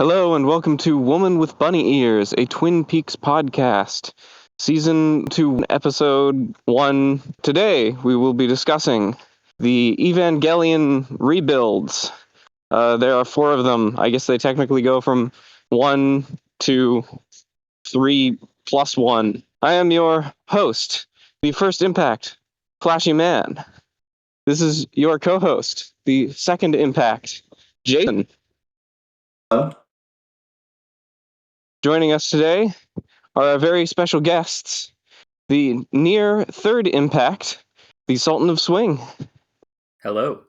Hello and welcome to Woman with Bunny Ears, a Twin Peaks podcast. Season 2, Episode 1. Today we will be discussing the Evangelion rebuilds. There are 4 of them. I guess they technically go from 1 to 3 plus 1. I am your host, the First Impact, Flashy Man. This is your co-host, the Second Impact, Jason. Joining us today are our very special guests, the near third impact, the Sultan of Swing, Hello.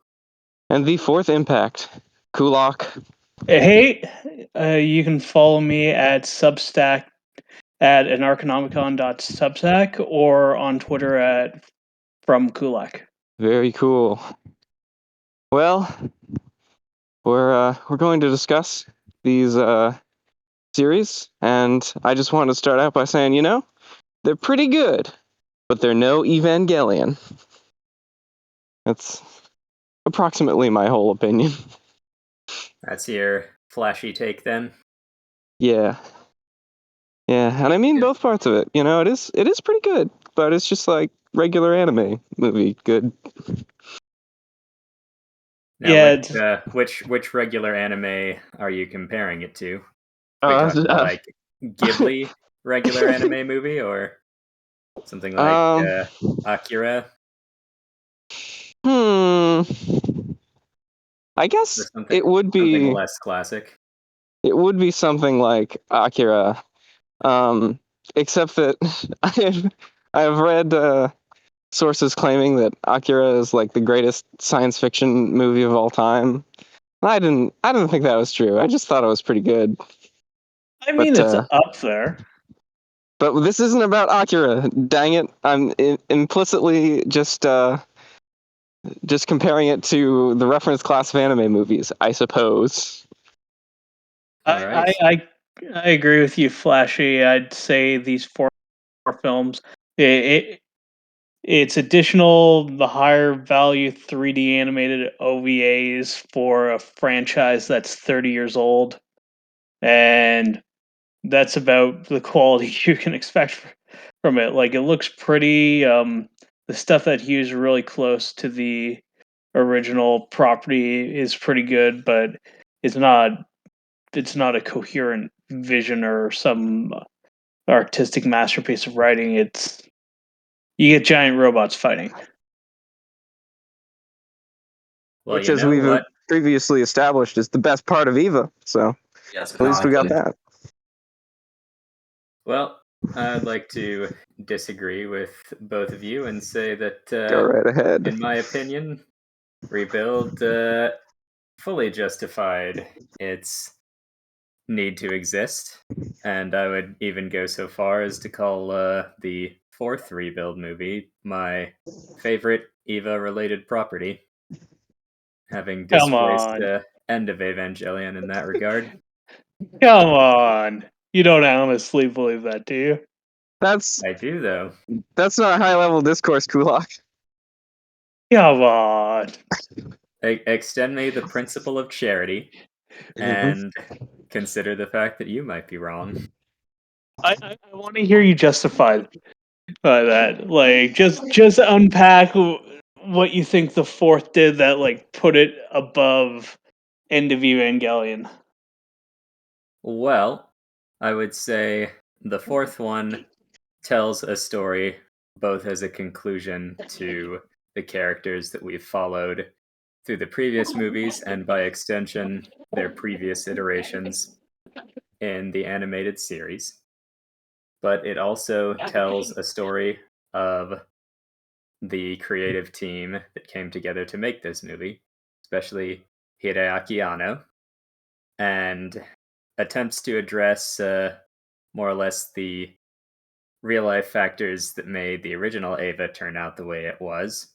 and the fourth impact, Kulak. Hey, you can follow me at Substack at anarchonomicon.substack or on Twitter at from Kulak. Very cool. Well, we're going to discuss these series, and I just want to start out by saying, they're pretty good, but they're no Evangelion. That's approximately my whole opinion. That's your flashy take then? Yeah. Yeah, and I mean both parts of it. It is pretty good, but it's just like regular anime movie good. Now, Yeah, which regular anime are you comparing it to? Are we talking like Ghibli regular anime movie or something like Akira? I guess it would be something less classic. It would be something like Akira, except that I've read sources claiming that Akira is like the greatest science fiction movie of all time. I didn't think that was true. I just thought it was pretty good. I mean, it's up there. But this isn't about Akira. Dang it! I'm implicitly just comparing it to the reference class of anime movies, I suppose. I agree with you, Flashy. I'd say these four films, it's additional, the higher value 3D animated OVAs for a franchise that's 30 years old, and that's about the quality you can expect from it. Like, it looks pretty. The stuff that Hughes really close to the original property is pretty good, but it's not. It's not a coherent vision or some artistic masterpiece of writing. It's you get giant robots fighting. Well, Which, as we've previously established, is the best part of Eva. So yes, at least we got that. Well, I'd like to disagree with both of you and say that, Go right ahead. in my opinion, Rebuild fully justified its need to exist, and I would even go so far as to call the fourth Rebuild movie my favorite Eva-related property, having displaced the end of Evangelion in that regard. Come on. You don't honestly believe that, do you? I do, though. That's not high-level discourse, Kulak. Come on. Extend me the principle of charity, and consider the fact that you might be wrong. I want to hear you justify that. Like, just unpack what you think the fourth did that, like, put it above End of Evangelion. Well, I would say the fourth one tells a story both as a conclusion to the characters that we've followed through the previous movies and by extension their previous iterations in the animated series. But it also tells a story of the creative team that came together to make this movie, especially Hideaki Anno, and attempts to address more or less the real life factors that made the original Eva turn out the way it was,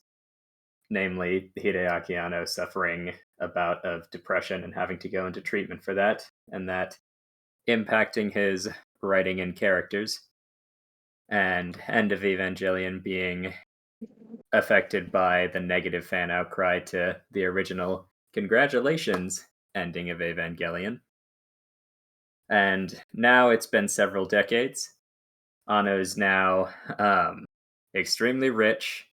namely Hideaki Anno suffering a bout of depression and having to go into treatment for that, and that impacting his writing and characters, and End of Evangelion being affected by the negative fan outcry to the original congratulations ending of Evangelion. And now it's been several decades. Anno's now extremely rich,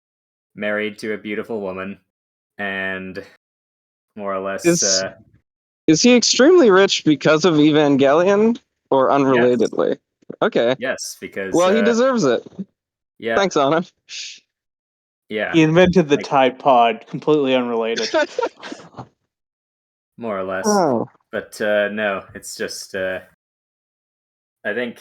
married to a beautiful woman, and more or less, Is he extremely rich because of Evangelion or yes, unrelatedly? Okay. yes, because Well, he deserves it. yeah, Thanks, Anna. yeah, He invented the like Tide Pod, completely unrelated. more or less. Oh. But no, it's just I think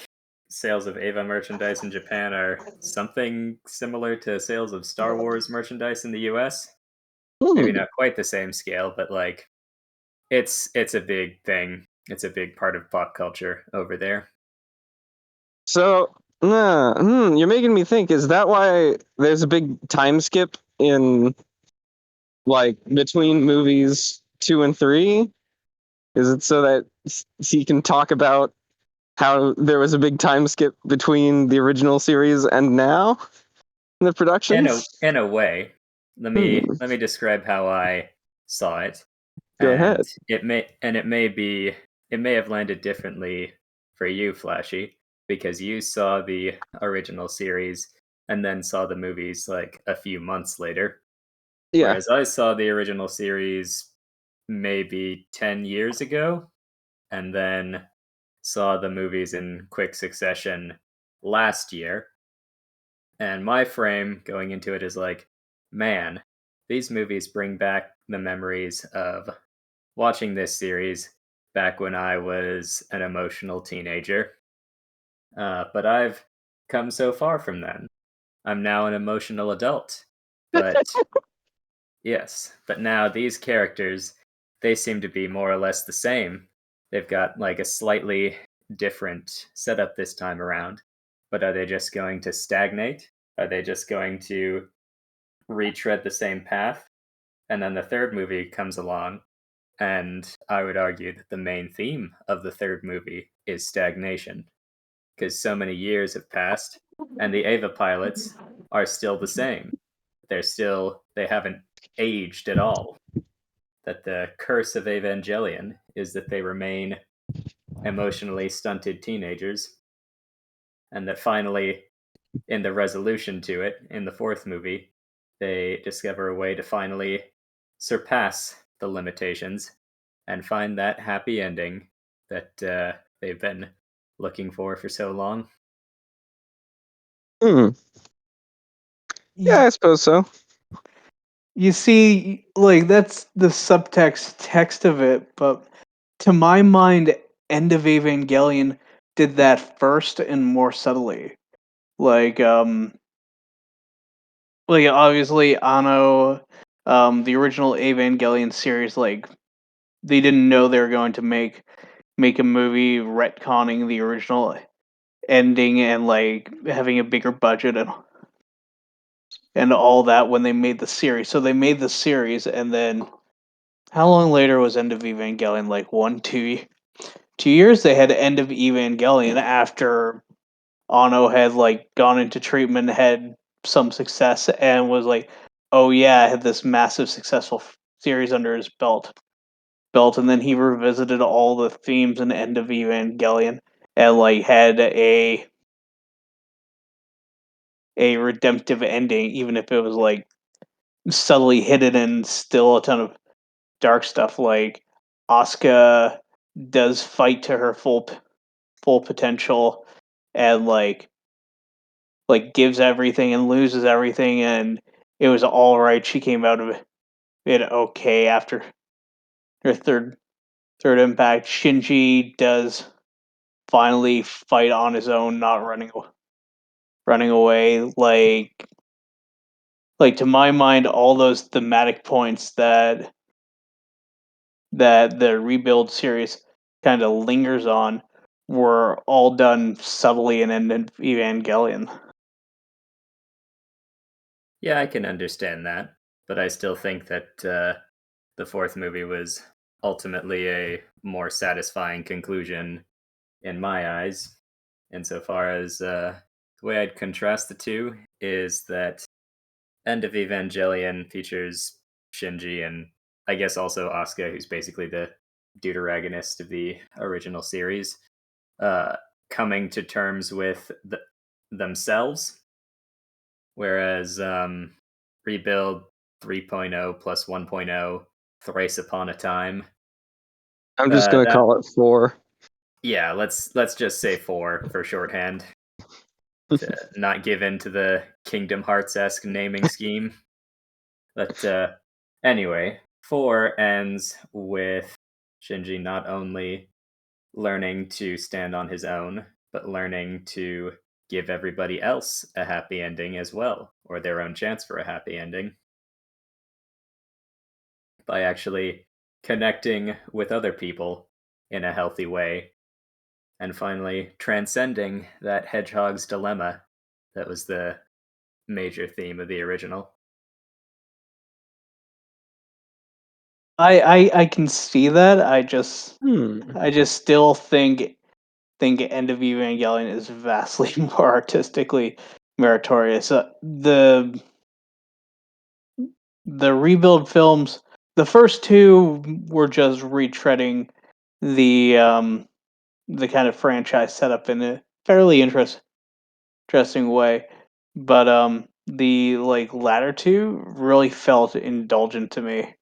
sales of Ava merchandise in Japan are something similar to sales of Star Wars merchandise in the US. Maybe Hmm. not quite the same scale, but like it's a big thing. It's a big part of pop culture over there. So, you're making me think. Is that why there's a big time skip in like between movies 2 and 3? Is it so that he can talk about how there was a big time skip between the original series and now in the productions? In a way, Hmm. let me describe how I saw it, Go ahead. and it may have landed differently for you, Flashy, because you saw the original series and then saw the movies like a few months later, Yeah. whereas I saw the original series maybe 10 years ago and then saw the movies in quick succession last year. And my frame going into it is like, man, these movies bring back the memories of watching this series back when I was an emotional teenager. But I've come so far from then. I'm now an emotional adult. But yes, but now these characters, they seem to be more or less the same. They've got like a slightly different setup this time around. But are they just going to stagnate? Are they just going to retread the same path? And then the third movie comes along, and I would argue that the main theme of the third movie is stagnation, because so many years have passed, and the Ava pilots are still the same. They haven't aged at all. That the curse of Evangelion is that they remain emotionally stunted teenagers, and that finally, in the resolution to it, in the fourth movie, they discover a way to finally surpass the limitations and find that happy ending that they've been looking for so long. Hmm. Yeah, Y- I suppose so. You see, like that's the subtext text of it, but to my mind, End of Evangelion did that first and more subtly. Like, obviously Anno, the original Evangelion series, like they didn't know they were going to make a movie retconning the original ending and like having a bigger budget and all that when they made the series. So they made the series, and then how long later was End of Evangelion? Like 2 years. They had End of Evangelion after Ano had like gone into treatment, had some success, and was like, "Oh yeah, I had this massive successful series under his belt." And then he revisited all the themes in End of Evangelion and like had a redemptive ending, even if it was like subtly hidden and still a ton of dark stuff. Like Asuka does fight to her full potential and like gives everything and loses everything, and it was all right. She came out of it okay after her third impact. Shinji does finally fight on his own, not running away. Like to my mind, all those thematic points that the Rebuild series kind of lingers on were all done subtly in Evangelion. Yeah, I can understand that, but I still think that the fourth movie was ultimately a more satisfying conclusion in my eyes. Insofar as the way I'd contrast the two is that End of Evangelion features Shinji and I guess also Asuka, who's basically the deuteragonist of the original series. coming to terms with themselves, whereas Rebuild 3.0 plus 1.0, Thrice Upon a Time. I'm just gonna call it 4. Yeah, let's just say 4 for shorthand. To not give in to the Kingdom Hearts-esque naming scheme. But anyway, 4 ends with Shinji not only learning to stand on his own, but learning to give everybody else a happy ending as well, or their own chance for a happy ending, by actually connecting with other people in a healthy way, and finally transcending that hedgehog's dilemma that was the major theme of the original. I can see that. I just Hmm. still think End of Evangelion is vastly more artistically meritorious. The Rebuild films, the first two were just retreading the kind of franchise setup in a fairly interesting way, but the latter two really felt indulgent to me,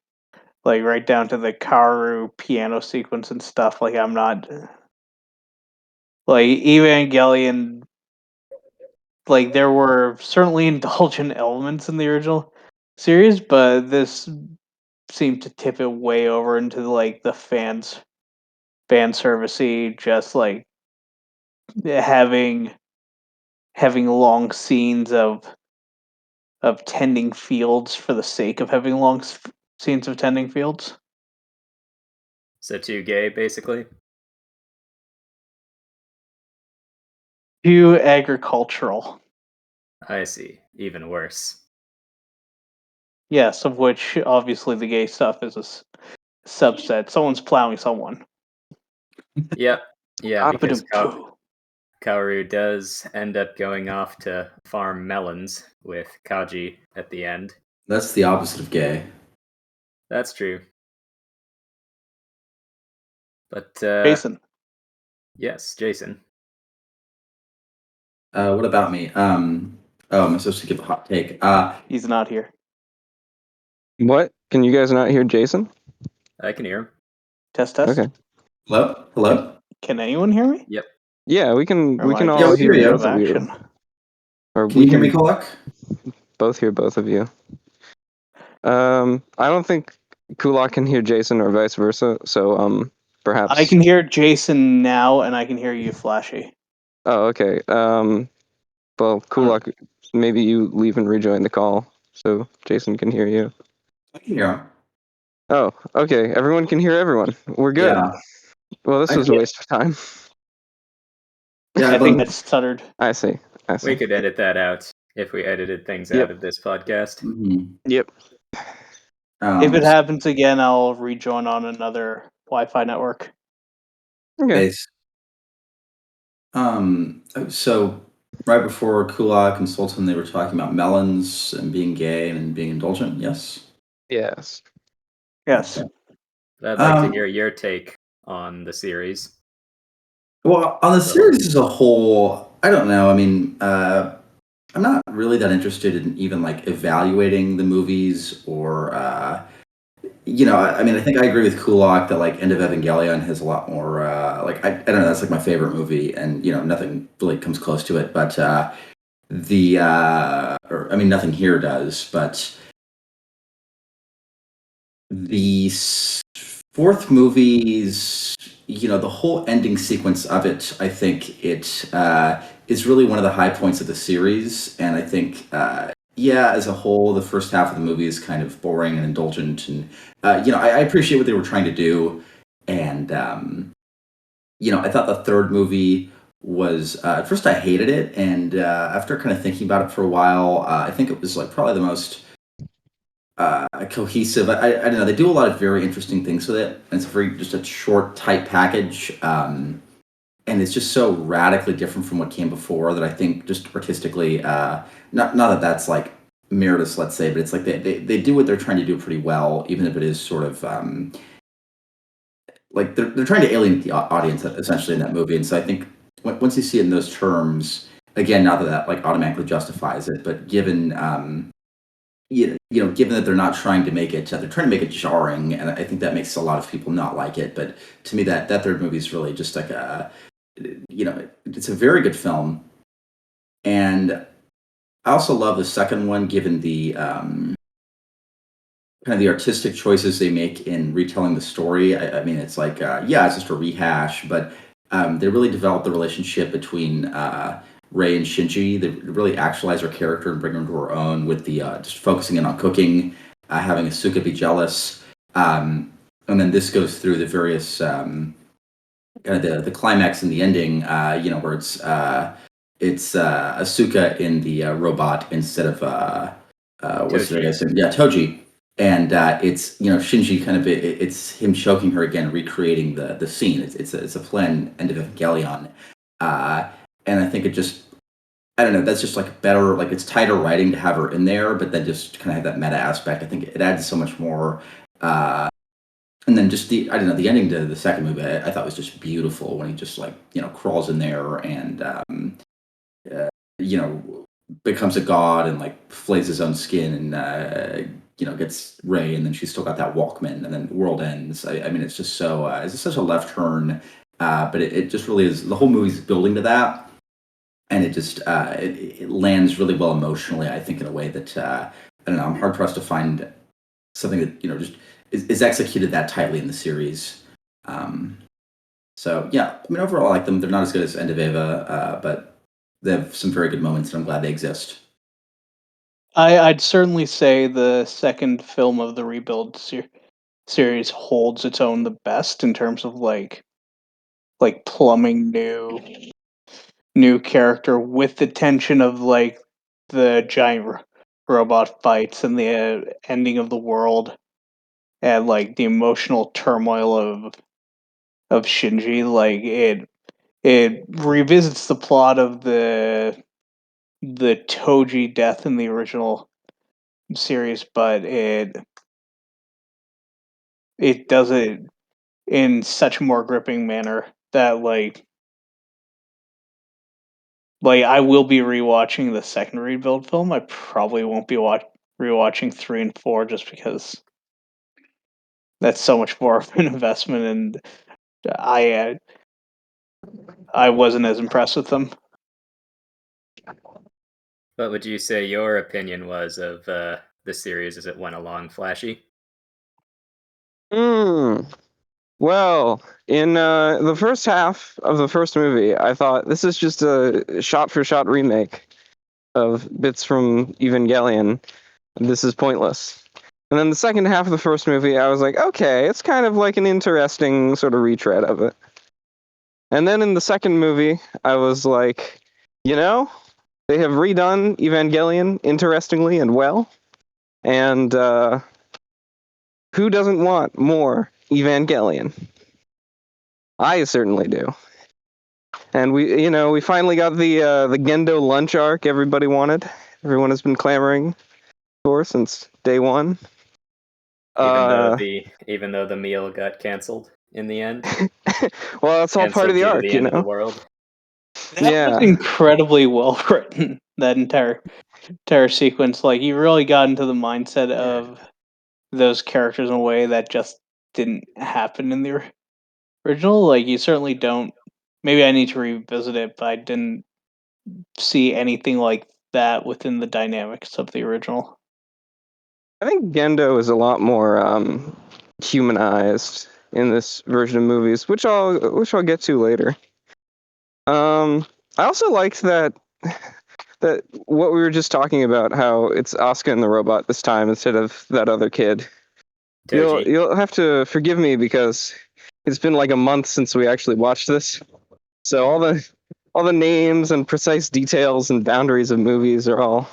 like right down to the Karu piano sequence and stuff. Like I'm not like Evangelion. Like there were certainly indulgent elements in the original series, but this seemed to tip it way over into like the fan servicey, just like having long scenes of tending fields for the sake of having long scenes of tending fields. So too gay, basically. Too agricultural. I see. Even worse. Yes, of which obviously the gay stuff is a subset. Someone's plowing someone. Yep. Yeah, Got because Ba-dum-poo. Kaoru does end up going off to farm melons with Kaji at the end. That's the opposite of gay. That's true. But Jason. yes, Jason. What about me? I'm supposed to give a hot take. He's not here. What? Can you guys not hear Jason? I can hear him. Test. Okay. Hello? Can anyone hear me? Yep. Yeah, we can. Or We am can I all just hear you. hear out both of of you. action? Or Can we you hear me, can Kulak? both hear both of you. I don't think Kulak can hear Jason or vice versa. So perhaps. I can hear Jason now, and I can hear you, Flashy. Oh, okay. Well, Kulak, maybe you leave and rejoin the call so Jason can hear you. I can hear him. Oh, okay. Everyone can hear everyone. We're good. Yeah. Well, this was a waste of time. Yeah, I think that stuttered. I see. We could edit that out if we edited things Yep. out of this podcast. Mm-hmm. Yep. If it happens again, I'll rejoin on another Wi-Fi network. Okay. Base. So right before Kulak and Sultan, they were talking about melons and being gay and being indulgent. Yes. Yes. Yes. I'd like to hear your take on the series. Well, on the series as a whole, I don't know. I mean, I'm not really that interested in even like evaluating the movies or, I mean, I think I agree with Kulak that like End of Evangelion has a lot more, like, I don't know, that's like my favorite movie and, nothing really comes close to it, but nothing here does, but the fourth movie's, the whole ending sequence of it, I think it is really one of the high points of the series. And I think, as a whole, the first half of the movie is kind of boring and indulgent. And, I appreciate what they were trying to do. And, I thought the third movie was, at first I hated it. And after kind of thinking about it for a while, I think it was like probably the most cohesive. I don't know. They do a lot of very interesting things with it. And it's just a short, tight package. And it's just so radically different from what came before that I think just artistically, not that that's like meritorious, let's say, but it's like they do what they're trying to do pretty well, even if it is sort of, like they're trying to alienate the audience essentially in that movie. And so I think once you see it in those terms, again, not that like automatically justifies it, but given given that they're not trying to make it, they're trying to make it jarring, and I think that makes a lot of people not like it. But to me, that third movie is really just like it's a very good film, and I also love the second one, given the kind of the artistic choices they make in retelling the story. I mean, it's like it's just a rehash, but they really develop the relationship between Rei and Shinji. They really actualize her character and bring her to her own with the just focusing in on cooking, having Asuka be jealous, and then this goes through the various kind of the climax and the ending. Where it's Asuka in the robot instead of what's the guy's name? Yeah, Toji. And it's Shinji kind of it's him choking her again, recreating the scene. It's a plan end of Evangelion, and I think it just I don't know, that's just like better, like it's tighter writing to have her in there, but then just kind of have that meta aspect. I think it adds so much more. And then just the ending to the second movie I thought was just beautiful when he just like crawls in there and becomes a god and like flays his own skin and gets Rey, and then she's still got that Walkman, and then the world ends. I mean, it's just so it's just such a left turn, but it just really is. The whole movie's building to that, and it just it lands really well emotionally. I think in a way that I don't know. I'm hard pressed to find something that just is executed that tightly in the series. So yeah, I mean, overall, I like them. They're not as good as End of Eva, but they have some very good moments, and I'm glad they exist. I'd certainly say the second film of the Rebuild series holds its own the best in terms of like plumbing new character with the tension of like the giant robot fights and the ending of the world and like the emotional turmoil of Shinji. Like it revisits the plot of the Toji death in the original series, but it does it in such a more gripping manner that like I will be rewatching the second Rebuild film. I probably won't be rewatching 3 and 4 just because that's so much more of an investment, and I wasn't as impressed with them. What would you say your opinion was of the series as it went along, Flashy? Well, in the first half of the first movie, I thought this is just a shot-for-shot remake of bits from Evangelion. This is pointless. And then the second half of the first movie, I was like, okay, it's kind of like an interesting sort of retread of it. And then in the second movie, I was like, they have redone Evangelion interestingly and well. And who doesn't want more Evangelion? I certainly do. And we finally got the Gendo lunch arc everybody wanted. Everyone has been clamoring for since day one. Even though the meal got canceled in the end. Well, that's all part of the arc, the end of the world. That was incredibly well written. That entire sequence, like you really got into the mindset of those characters in a way that just didn't happen in the original. Like you certainly don't. Maybe I need to revisit it, but I didn't see anything like that within the dynamics of the original. I think Gendo is a lot more humanized in this version of movies, which I'll get to later. I also liked that what we were just talking about, how it's Asuka and the robot this time instead of that other kid. Toji. You'll have to forgive me because it's been like a month since we actually watched this, so all the names and precise details and boundaries of movies they're all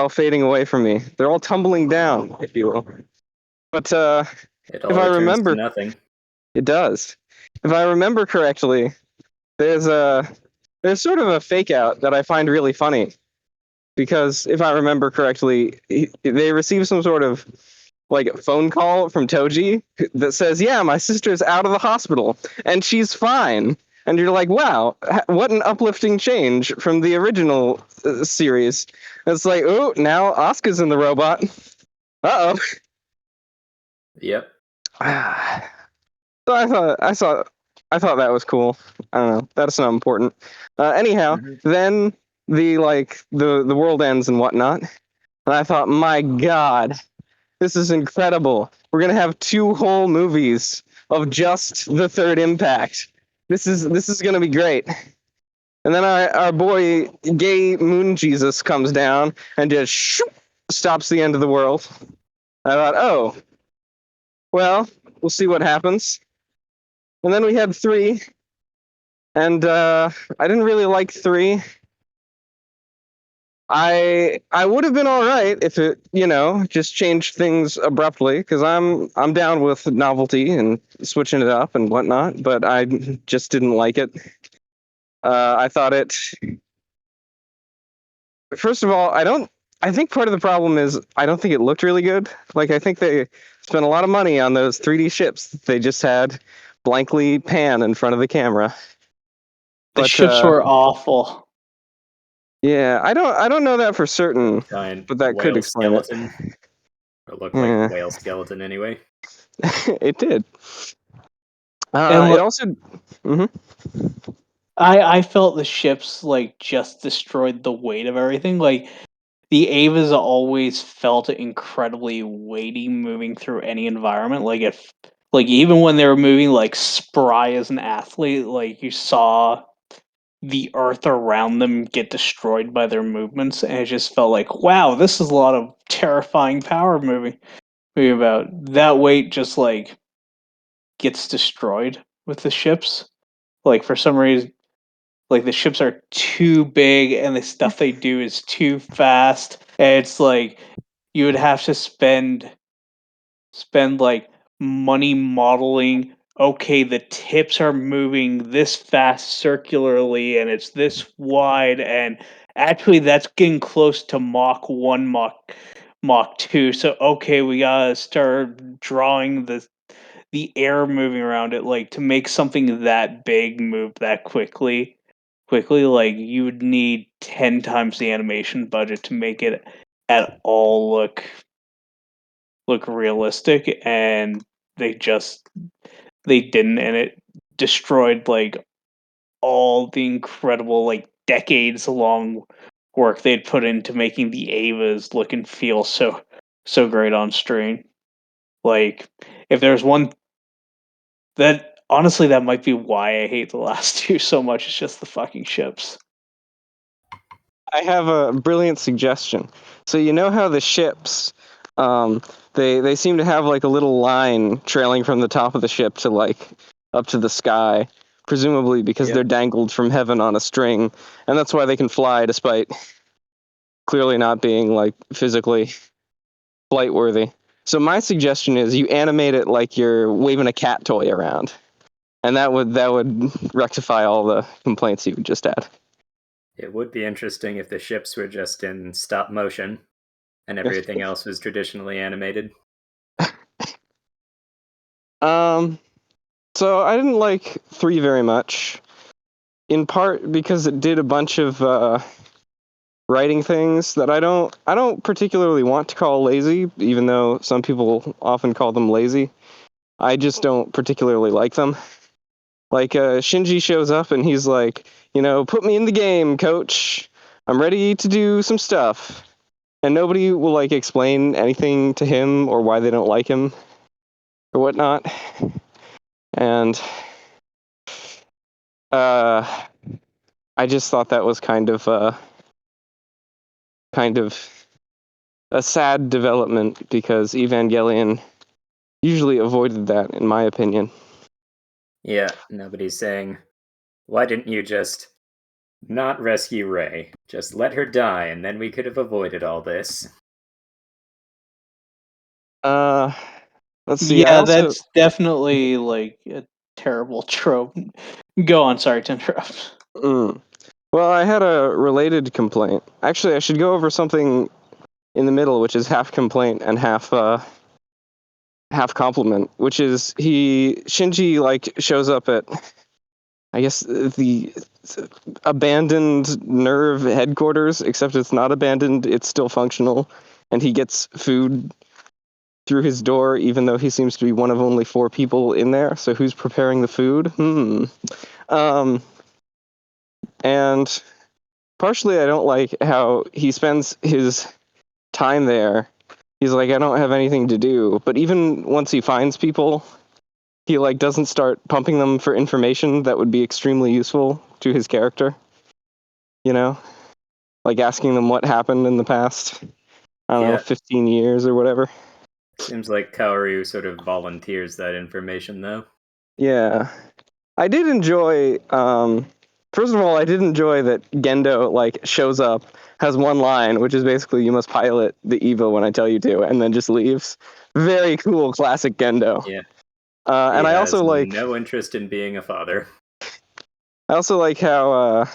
fading away from me. They're all tumbling down, if you will. But it all if I remember, to nothing. It does. If I remember correctly, there's sort of a fake out that I find really funny, because if I remember correctly, they receive some sort of like a phone call from Toji that says, "Yeah, my sister's out of the hospital and she's fine." And you're like, "Wow, what an uplifting change from the original series." It's like, "Oh, now Asuka's in the robot." Uh-oh. Yep. So I thought that was cool. I don't know. That's not important. Anyhow, then the world ends and whatnot. And I thought, my God, this is incredible. We're gonna have 2 whole movies of just the third impact. This is gonna be great. And then our boy gay moon Jesus comes down and just shoop, stops the end of the world. I thought, oh, well, we'll see what happens. And then we had 3, and I didn't really like 3. I would have been all right if it, just changed things abruptly, because I'm down with novelty and switching it up and whatnot. But I just didn't like it. I thought it. First of all, I think part of the problem is I don't think it looked really good. Like, I think they spent a lot of money on those 3D ships that they just had blankly pan in front of the camera. The ships were awful. Yeah, I don't know that for certain, but that could whale explain skeleton. It looked like Yeah. a whale skeleton anyway. it. It did. And It also. I felt the ships like just destroyed the weight of everything. Like the Avas always felt incredibly weighty moving through any environment. Like even when they were moving like spry as an athlete, like you saw the earth around them get destroyed by their movements, and it just felt like, wow, this is a lot of terrifying power moving about. That weight just like gets destroyed with the ships. Like for some reason, like the ships are too big and the stuff they do is too fast. And it's like you would have to spend like money modeling, okay, the tips are moving this fast circularly and it's this wide, and actually that's getting close to Mach 1, Mach 2. So okay, we gotta start drawing the air moving around it, like to make something that big move that quickly, like you would need 10 times the animation budget to make it at all look realistic, and they didn't, and it destroyed like all the incredible like decades long work they'd put into making the Avas look and feel so great on screen. Like if there's one that honestly that might be why I hate the last 2 so much, it's just the fucking ships. I have a brilliant suggestion. So you know how the ships, they seem to have like a little line trailing from the top of the ship to like up to the sky, presumably because they're dangled from heaven on a string, and that's why they can fly despite clearly not being like physically flight worthy. So my suggestion is you animate it like you're waving a cat toy around, and that would rectify all the complaints you just had. It would be interesting if the ships were just in stop motion and everything else was traditionally animated. So I didn't like 3 very much, in part because it did a bunch of writing things that I don't particularly want to call lazy, even though some people often call them lazy. I just don't particularly like them. Like Shinji shows up and he's like, put me in the game, coach. I'm ready to do some stuff. And nobody will like explain anything to him or why they don't like him or whatnot. And I just thought that was kind of a sad development, because Evangelion usually avoided that, in my opinion. Yeah, nobody's saying, why didn't you just not rescue Ray? Just let her die, and then we could have avoided all this. Let's see. Yeah, that's definitely like a terrible trope. Go on, sorry to interrupt. Well, I had a related complaint. Actually, I should go over something in the middle, which is half complaint and half half compliment, which is Shinji like shows up at, I guess, the abandoned nerve headquarters, except it's not abandoned, it's still functional, and he gets food through his door, even though he seems to be one of only 4 people in there. So who's preparing the food? And partially I don't like how he spends his time there. He's like, I don't have anything to do. But even once he finds people, he like doesn't start pumping them for information that would be extremely useful to his character. You know? Like asking them what happened in the past, I don't know, 15 years or whatever. Seems like Kaoru sort of volunteers that information, though. Yeah. I did enjoy, first of all, I did enjoy that Gendo, like, shows up, has one line, which is basically, you must pilot the Evo when I tell you to, and then just leaves. Very cool, classic Gendo. Yeah. And I also like... no interest in being a father. I also like how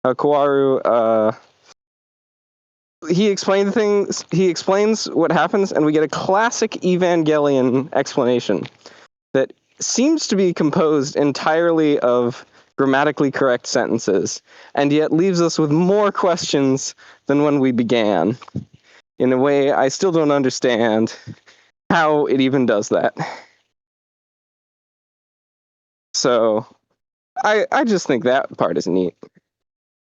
Kaoru, he explains what happens, and we get a classic Evangelion explanation that seems to be composed entirely of grammatically correct sentences, and yet leaves us with more questions than when we began. In a way, I still don't understand how it even does that. So, I just think that part is neat.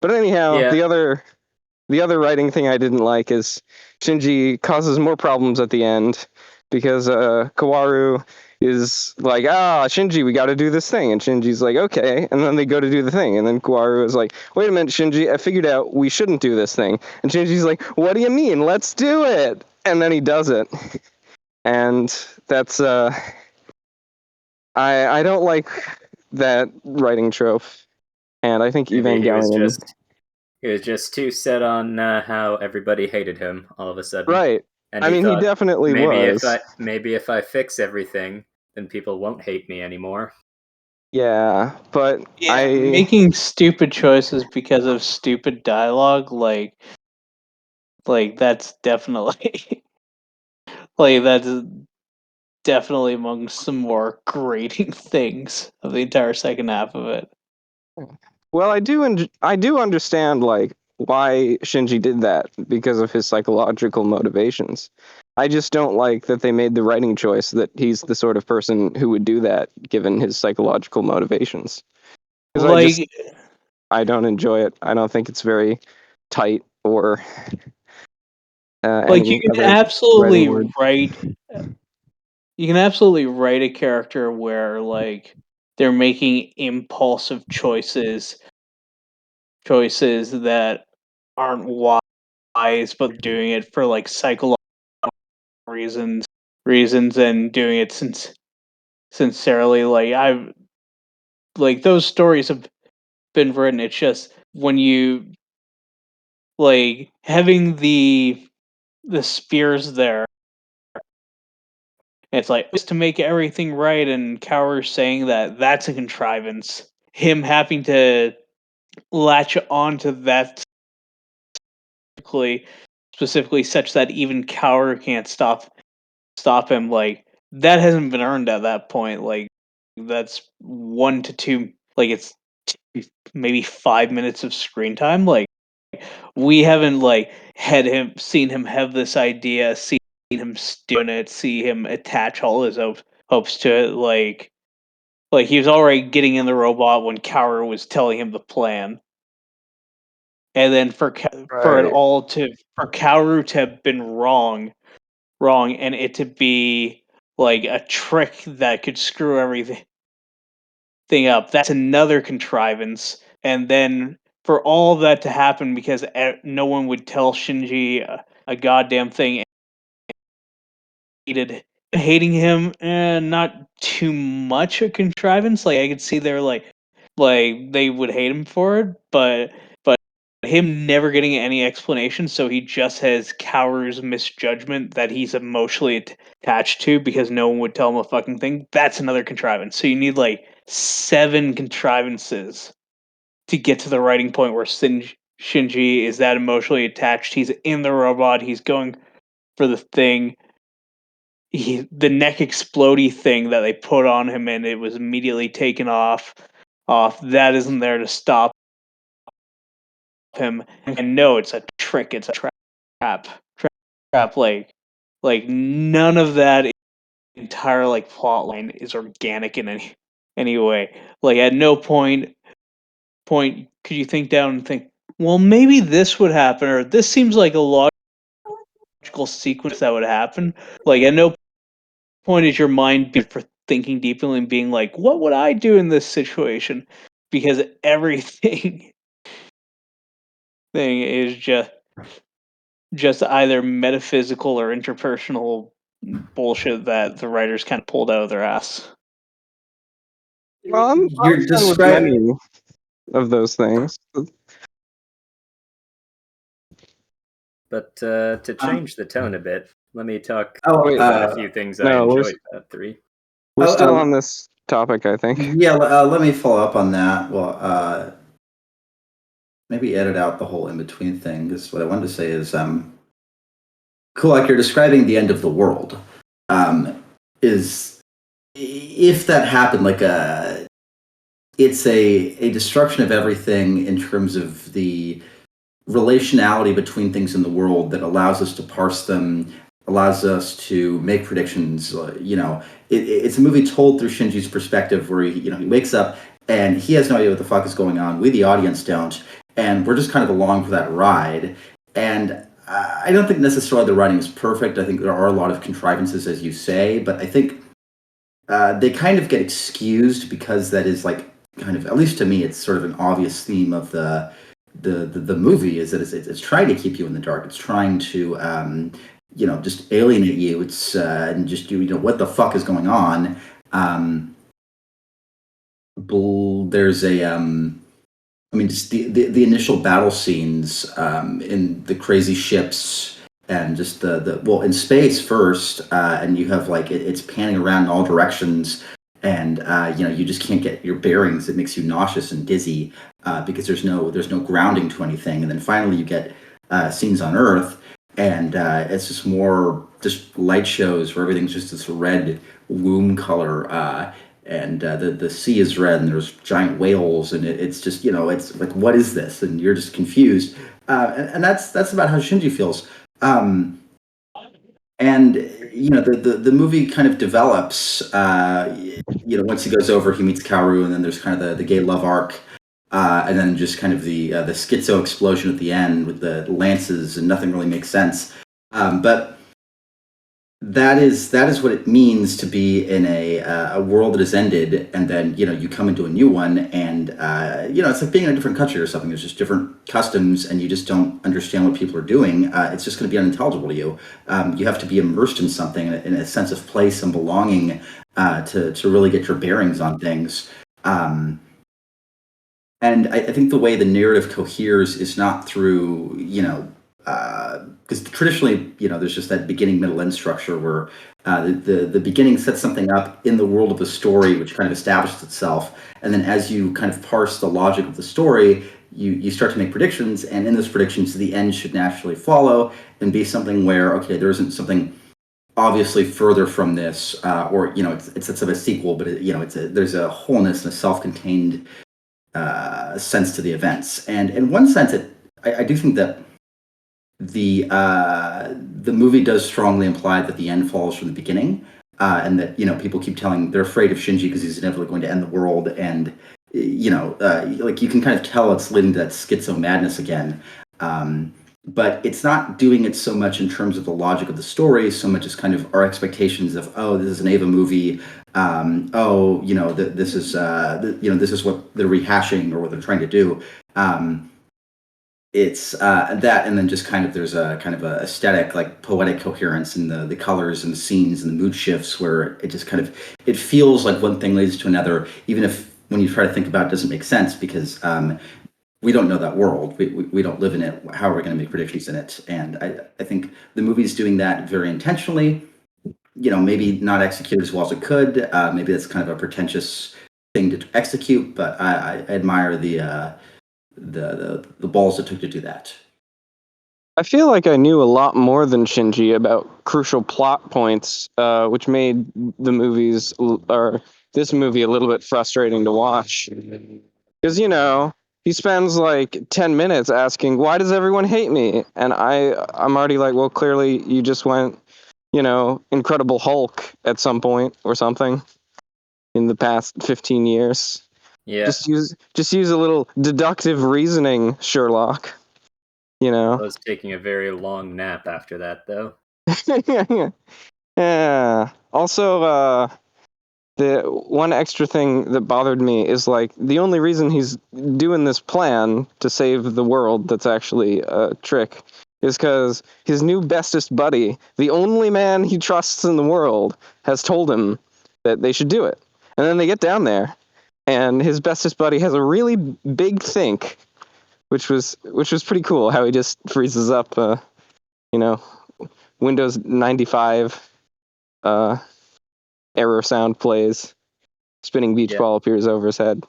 But anyhow, Yeah. the other writing thing I didn't like is Shinji causes more problems at the end because Kawaru is like, Shinji, we got to do this thing. And Shinji's like, okay. And then they go to do the thing. And then Kawaru is like, wait a minute, Shinji, I figured out we shouldn't do this thing. And Shinji's like, what do you mean? Let's do it. And then he does it. And that's, I don't like that writing trope. And I think Maybe Evangelion... he was just too set on how everybody hated him all of a sudden. Right. And I mean, he thought, definitely was. Maybe if I fix everything, then people won't hate me anymore. Yeah, but making stupid choices because of stupid dialogue, like that's definitely that's definitely among some more grating things of the entire second half of it. Well, I do understand like why Shinji did that because of his psychological motivations. I just don't like that they made the writing choice that he's the sort of person who would do that given his psychological motivations. Because I don't enjoy it. I don't think it's very tight or you can absolutely write a character where like they're making impulsive choices that aren't wise, but doing it for like psychological reasons and doing it sincerely. Like those stories have been written. It's just when you like having the spears there, it's like it's to make everything right, and Cower saying that that's a contrivance. Him having to latch onto that specifically such that even Cower can't stop him. Like that hasn't been earned at that point. Like that's 1 to 2. Like it's maybe 5 minutes of screen time. Like we haven't like seen him have this idea, seen him doing it, see him attach all his hopes to it. Like he was already getting in the robot when Kaoru was telling him the plan, and then for Kaoru to have been wrong, and it to be like a trick that could screw everything up. That's another contrivance, and then for all of that to happen because no one would tell Shinji a goddamn thing. Hating him, and not too much a contrivance. Like I could see they're like they would hate him for it, but him never getting any explanation, so he just has Kaoru's misjudgment that he's emotionally attached to because no one would tell him a fucking thing. That's another contrivance. So you need like 7 contrivances to get to the writing point where Shinji is that emotionally attached. He's in the robot. He's going for the thing. the neck explodey thing that they put on him, and it was immediately taken off. That isn't there to stop him. And no, it's a trick. It's a trap. Like none of that entire like plot line is organic in any way. Like at no point could you think down and think, well, maybe this would happen, or this seems like a logical sequence that would happen. Like at no point is your mind for thinking deeply and being like, what would I do in this situation? Because everything thing is just either metaphysical or interpersonal bullshit that the writers kind of pulled out of their ass. Well, I'm You're fine with describing. many of those things. But to change the tone a bit, let me talk Oh, Wait, about a few things I no, enjoyed about 3. we're Oh, still on this topic, I think. yeah. Let me follow up on that. Well, maybe edit out the whole in between thing. Because what I wanted to say is, Kulak, you're describing the end of the world. Is if that happened, like it's a destruction of everything in terms of the relationality between things in the world that allows us to parse them, allows us to make predictions. It's a movie told through Shinji's perspective, where he wakes up and he has no idea what the fuck is going on. We, the audience, don't, and we're just kind of along for that ride. And I don't think necessarily the writing is perfect. I think there are a lot of contrivances, as you say, but I think they kind of get excused because that is like kind of, at least to me, it's sort of an obvious theme of the movie, is that it's trying to keep you in the dark. It's trying to just alienate you. It's and just what the fuck is going on. There's just the initial battle scenes in the crazy ships, and just the in space first, and you have like it's panning around in all directions, and you just can't get your bearings. It makes you nauseous and dizzy because there's no grounding to anything. And then finally you get scenes on Earth, and it's just more just light shows where everything's just this red womb color. And the sea is red, and there's giant whales, and it's just it's like, what is this? And you're just confused, and that's about how Shinji feels. And the movie kind of develops. Once he goes over, he meets Kaoru, and then there's kind of the gay love arc, and then just kind of the schizo explosion at the end with the lances, and nothing really makes sense. But that is what it means to be in a world that has ended, and then you come into a new one, and it's like being in a different country or something. There's just different customs, and you just don't understand what people are doing. It's just going to be unintelligible to you. You have to be immersed in something, in a sense of place and belonging, to really get your bearings on things. And I think the way the narrative coheres is not through because traditionally, there's just that beginning, middle, end structure where the beginning sets something up in the world of the story, which kind of establishes itself, and then as you kind of parse the logic of the story, you start to make predictions, and in those predictions, the end should naturally follow and be something where, okay, there isn't something obviously further from this, or it sets up a sequel, but there's a wholeness and a self-contained sense to the events, and in one sense, I do think that the movie does strongly imply that the end follows from the beginning, and that people keep they're afraid of Shinji because he's inevitably going to end the world, and like you can kind of tell it's leading to that schizo madness again. But it's not doing it so much in terms of the logic of the story, so much as kind of our expectations of, oh, this is an Eva movie. This is this is what they're rehashing or what they're trying to do. It's that, and then just kind of there's a kind of a aesthetic, like poetic coherence in the colors and the scenes and the mood shifts, where it just kind of it feels like one thing leads to another, even if when you try to think about it, it doesn't make sense because we don't know that world. We don't live in it. How are we going to make predictions in it? And I think the movie's doing that very intentionally. Maybe not executed as well as it could. Maybe that's kind of a pretentious thing to execute, but I admire the balls it took to do that. I feel like I knew a lot more than Shinji about crucial plot points, which made this movie a little bit frustrating to watch. Because, he spends like 10 minutes asking, why does everyone hate me? And I'm already like, well, clearly you just went, Incredible Hulk at some point or something in the past 15 years. Yeah. Just use a little deductive reasoning, Sherlock. I was taking a very long nap after that, though. Yeah. Also, the one extra thing that bothered me is like the only reason he's doing this plan to save the world that's actually a trick is because his new bestest buddy, the only man he trusts in the world, has told him that they should do it. And then they get down there, and his bestest buddy has a really big think, which was pretty cool. How he just freezes up, Windows 95 error sound plays, spinning beach ball appears over his head,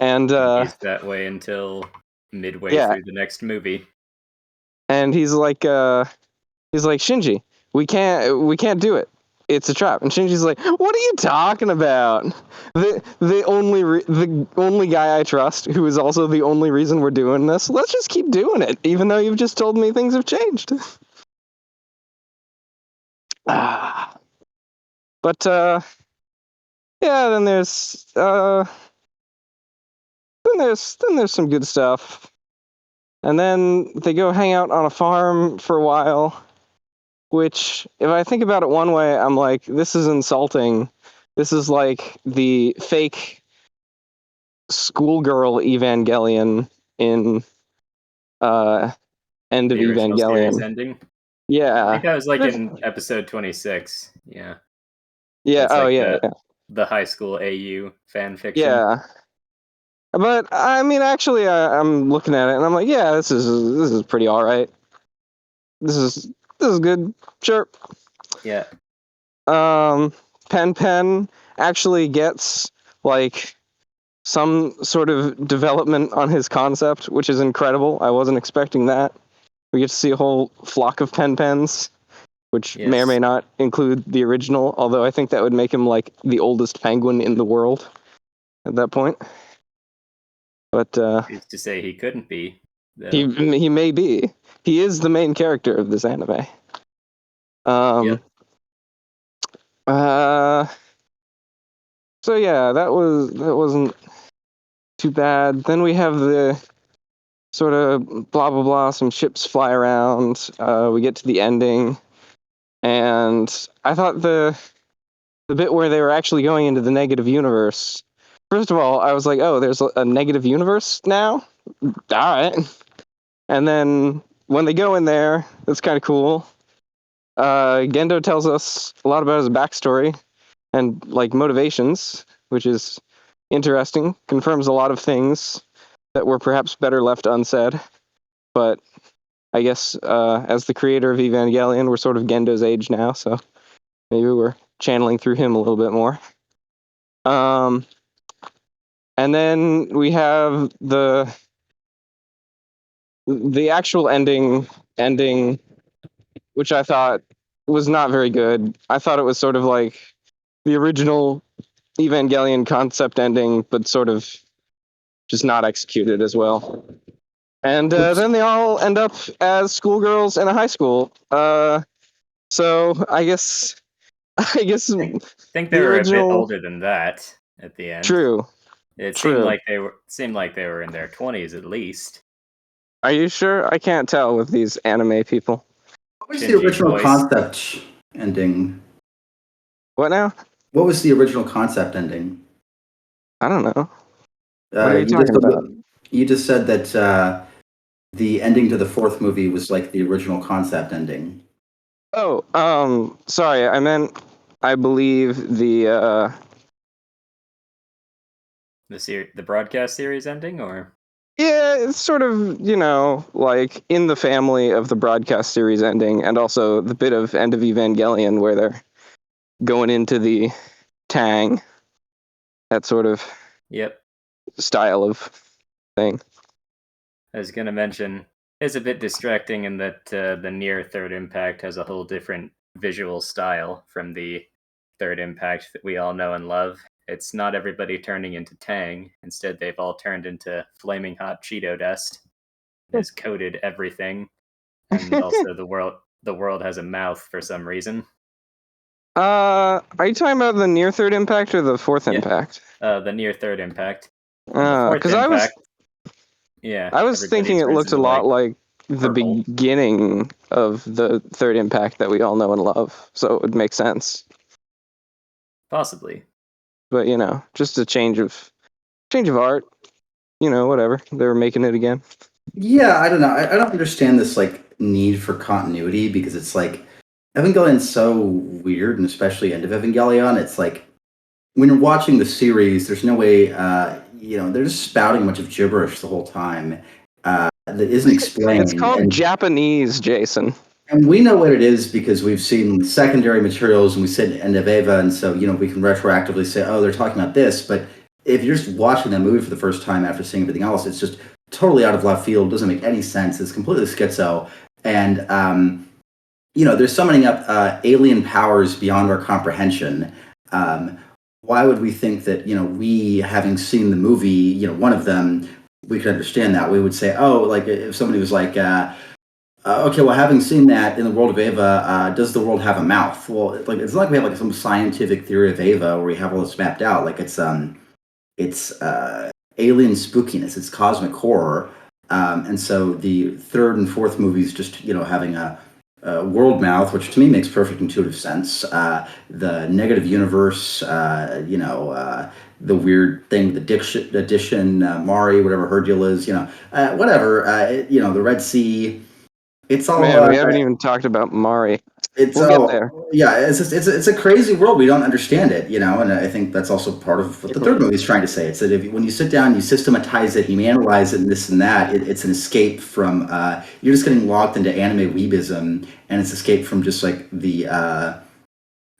and he's that way until midway through the next movie. And he's like Shinji, we can't do it. It's a trap. And Shinji's like, what are you talking about? The only guy I trust, who is also the only reason we're doing this. Let's just keep doing it, even though you've just told me things have changed. But yeah, then there's some good stuff. And then they go hang out on a farm for a while, which, if I think about it one way, I'm like, this is insulting. This is like the fake schoolgirl Evangelion in End of The original series Evangelion. ending? Yeah. I think that was like in episode 26. Yeah. Yeah, It's the high school AU fan fiction. Yeah. But I mean, actually, I'm looking at it and I'm like, yeah, this is pretty all right. This is good. Sure. Yeah. Pen actually gets like some sort of development on his concept, which is incredible. I wasn't expecting that. We get to see a whole flock of Pens, which may or may not include the original, although I think that would make him like the oldest penguin in the world at that point. But who's to say he couldn't be? Though. He may be. He is the main character of this anime. So yeah, that wasn't too bad. Then we have the sort of blah blah blah. Some ships fly around. We get to the ending, and I thought the bit where they were actually going into the negative universe. First of all, I was like, oh, there's a negative universe now? All right. And then when they go in there, that's kind of cool. Gendo tells us a lot about his backstory and like motivations, which is interesting. Confirms a lot of things that were perhaps better left unsaid. But I guess as the creator of Evangelion, we're sort of Gendo's age now, so maybe we're channeling through him a little bit more. And then we have the actual ending, which I thought was not very good. I thought it was sort of like the original Evangelion concept ending, but sort of just not executed as well. And then they all end up as schoolgirls in a high school. So I guess I think they were a bit older than that at the end. True. It seemed like they were in their 20s at least. Are you sure? I can't tell with these anime people. What was the original concept ending? What now? What was the original concept ending? I don't know. What are you talking about? You just said that the ending to the fourth movie was like the original concept ending. Oh, sorry. I believe the broadcast series ending, or? Yeah, it's sort of, like in the family of the broadcast series ending, and also the bit of End of Evangelion where they're going into the Tang, that sort of style of thing. I was going to mention, is a bit distracting in that the near third impact has a whole different visual style from the third impact that we all know and love. It's not everybody turning into Tang. Instead, they've all turned into flaming hot Cheeto dust. It has coated everything, and also the world has a mouth for some reason. Are you talking about the near third impact or the fourth Yeah. impact? The near third impact. And the fourth Because impact. I was thinking it looked a lot like the purple. beginning of the third impact that we all know and love, so it would make sense. Possibly. But just a change of art. Whatever. They were making it again. Yeah, I don't know. I don't understand this need for continuity, because it's like Evangelion's so weird, and especially End of Evangelion. It's like when you're watching the series, there's no way. They're just spouting a bunch of gibberish the whole time that isn't explained. It's called Japanese, Jason. And we know what it is because we've seen secondary materials and we said End of Eva, and so we can retroactively say, oh, they're talking about this. But if you're just watching that movie for the first time after seeing everything else, it's just totally out of left field. Doesn't make any sense. It's completely schizo, and they're summoning up alien powers beyond our comprehension. Why would we think that we, having seen the movie, one of them, we could understand that? We would say, oh, like if somebody was like, okay, well, having seen that in the world of Eva, does the world have a mouth? Well, it's not like we have some scientific theory of Eva where we have all this mapped out. Like it's alien spookiness, it's cosmic horror, and so the third and fourth movies just having a world mouth, which to me makes perfect intuitive sense. The negative universe, the weird thing, the addition, Mari, whatever her deal is, whatever, the Red Sea. It's all. Man, we haven't even talked about Mari. We'll get there. Yeah, it's a crazy world. We don't understand it, and I think that's also part of what the third movie is trying to say. It's that when you sit down, you systematize it, you analyze it, and this and that, it's an escape from. You're just getting locked into anime weebism, and it's escape from just like the.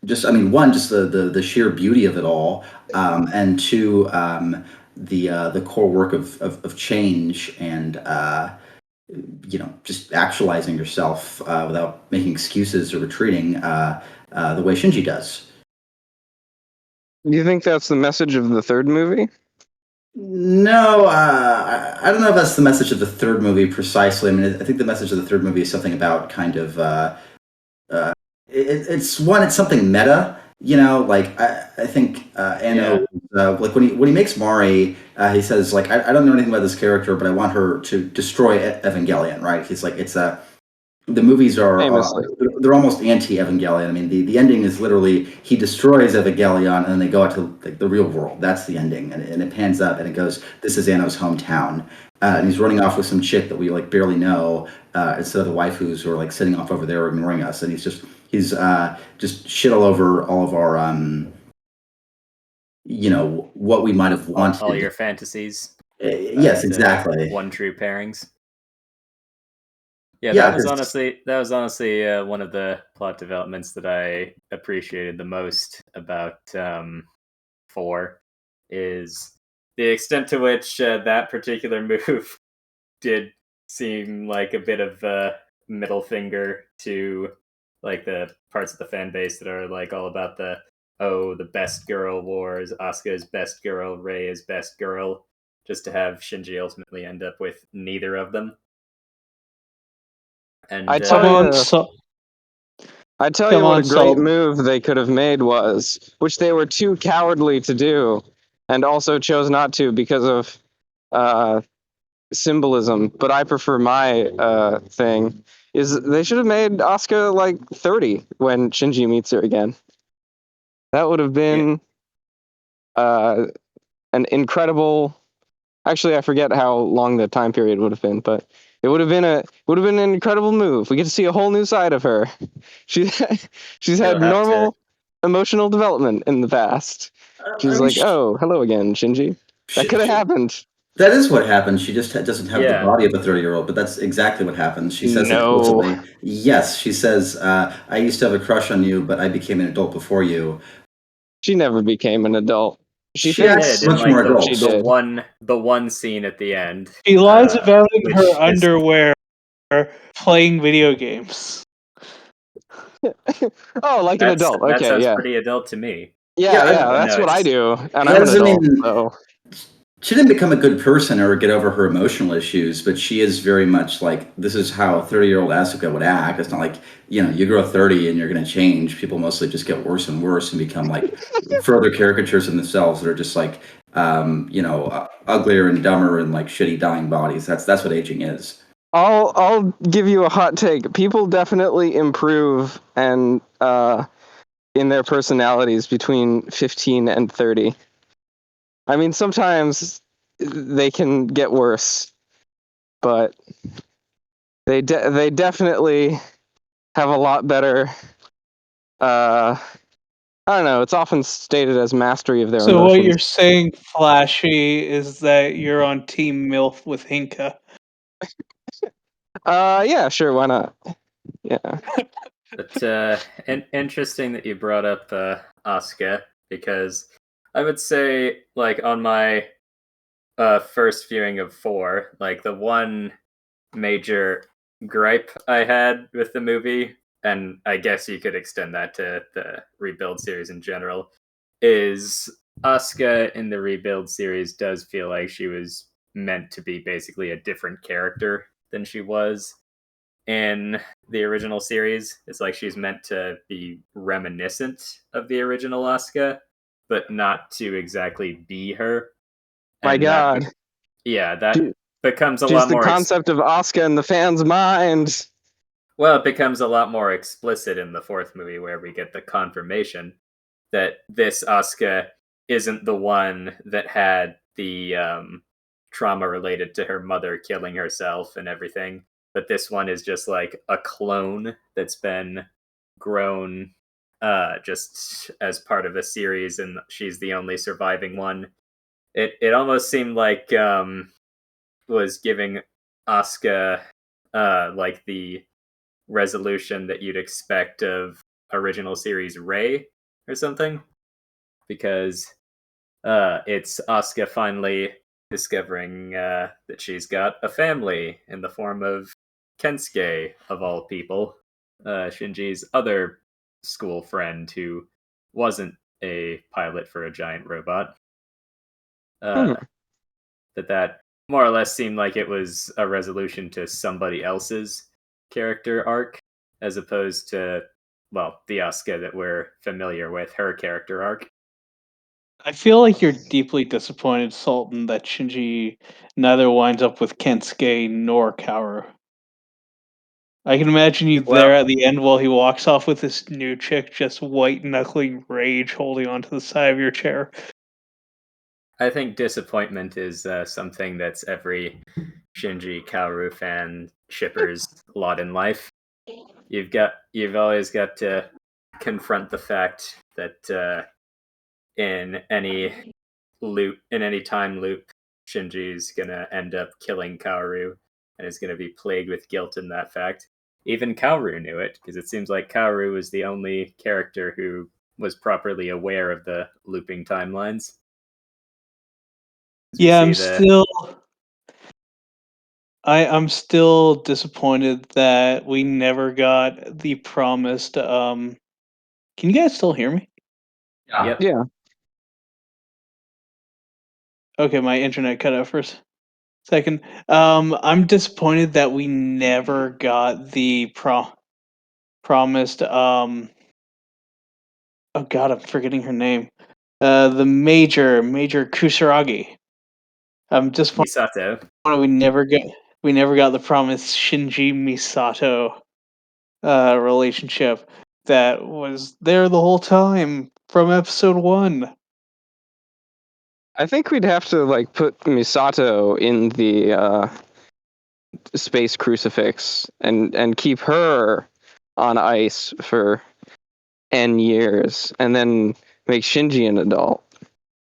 The sheer beauty of it all, and two, the core work of change and. Just actualizing yourself without making excuses or retreating the way Shinji does. Do you think that's the message of the third movie? No, I don't know if that's the message of the third movie precisely. I mean, I think the message of the third movie is something about kind of it's something meta. I think Anno, like when he makes Mari, he says like I don't know anything about this character, but I want her to destroy Evangelion, right? He's like the movies are they're almost anti-Evangelion. I mean, the ending is literally he destroys Evangelion and then they go out to the real world. That's the ending, and it pans up and it goes, this is Anno's hometown, and he's running off with some chick that we barely know, instead of the waifus who are sitting off over there ignoring us, and he's just shit all over all of our what we might have wanted. All your fantasies. Yes, exactly. One true pairings. Yeah, that was honestly one of the plot developments that I appreciated the most about 4 is the extent to which that particular move did seem like a bit of a middle finger to the parts of the fan base that are all about the best girl wars, Asuka's best girl, Rei is best girl, just to have Shinji ultimately end up with neither of them. And I tell you what a great move they could have made was, which they were too cowardly to do, and also chose not to because of symbolism. But I prefer my thing is they should have made Asuka 30 when Shinji meets her again. That would have been an incredible. Actually, I forget how long the time period would have been, but it would have been an incredible move. We get to see a whole new side of her. She's had normal emotional development in the past. She's oh, hello again, Shinji. That could have happened. That is what happened. She just doesn't have the body of a 30-year-old, but that's exactly what happens. She says explicitly. Yes, she says, I used to have a crush on you, but I became an adult before you. She never became an adult. She did much more adult. The one scene at the end. She lies about it in her underwear playing video games. Oh, like an adult. That Okay, sounds yeah. pretty adult to me. Yeah, Yeah, that's No, what I it's do. And Yeah, I'm an doesn't adult, mean so. she didn't become a good person or get over her emotional issues, but she is very much like this is how a 30-year-old Asuka would act. It's not like, you grow 30 and you're going to change. People mostly just get worse and worse and become like further caricatures of themselves that are just like, uglier and dumber and like shitty dying bodies. That's what aging is. I'll give you a hot take. People definitely improve and in their personalities between 15 and 30. I mean, sometimes they can get worse, but they definitely have a lot better. I don't know. It's often stated as mastery of their So what emotions. you're saying, Flashy, is that you're on Team MILF with Hlynka. Yeah, sure. Why not? Yeah. But interesting that you brought up Asuka, because I would say, like, on my first viewing of 4, like, the one major gripe I had with the movie, and I guess you could extend that to the Rebuild series in general, is Asuka in the Rebuild series does feel like she was meant to be basically a different character than she was in the original series. It's like she's meant to be reminiscent of the original Asuka, but not to exactly be her. My And God. that She- becomes a She's lot the more. concept of Asuka in the fans' mind. Well, it becomes a lot more explicit in the 4th movie, where we get the confirmation that this Asuka isn't the one that had the trauma related to her mother killing herself and everything, but this one is just like a clone that's been grown just as part of a series, and she's the only surviving one. It almost seemed like was giving Asuka like the resolution that you'd expect of original series Ray or something, because it's Asuka finally discovering that she's got a family in the form of Kensuke, of all people, Shinji's other school friend who wasn't a pilot for a giant robot. That more or less seemed like it was a resolution to somebody else's character arc, as opposed to, well, the Asuka that we're familiar with, her character arc. I feel like you're deeply disappointed, Sultan, that Shinji neither winds up with Kensuke nor Kaoru. I can imagine you Well- there at the end while he walks off with this new chick, just white knuckling rage, holding onto the side of your chair. I think disappointment is something that's every Shinji Kaoru fan shipper's lot in life. You've always got to confront the fact that in any time loop, Shinji's gonna end up killing Kaoru and is gonna be plagued with guilt in that fact. Even Kaoru knew it, because it seems like Kaoru was the only character who was properly aware of the looping timelines. Yeah, I'm still disappointed that we never got the promised. Can you guys still hear me? Yep. Yeah. Okay, my internet cut out for a second. I'm disappointed that we never got the promised. Oh God, I'm forgetting her name. The Major Kusaragi. I'm disappointed Misato. we never got the promised Shinji Misato relationship that was there the whole time from episode 1. I think we'd have to like put Misato in the space crucifix and keep her on ice for N years, and then make Shinji an adult.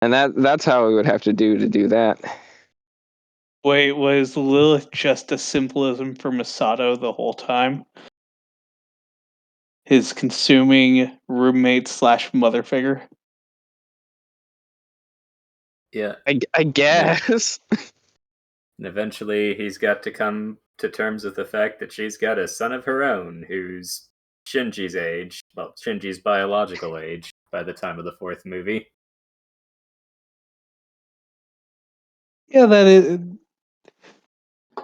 And that's how we would have to do that. Wait, was Lilith just a symbolism for Misato the whole time? His consuming roommate / mother figure? Yeah. I guess. And eventually he's got to come to terms with the fact that she's got a son of her own who's Shinji's age, well, Shinji's biological age by the time of the fourth movie. Yeah,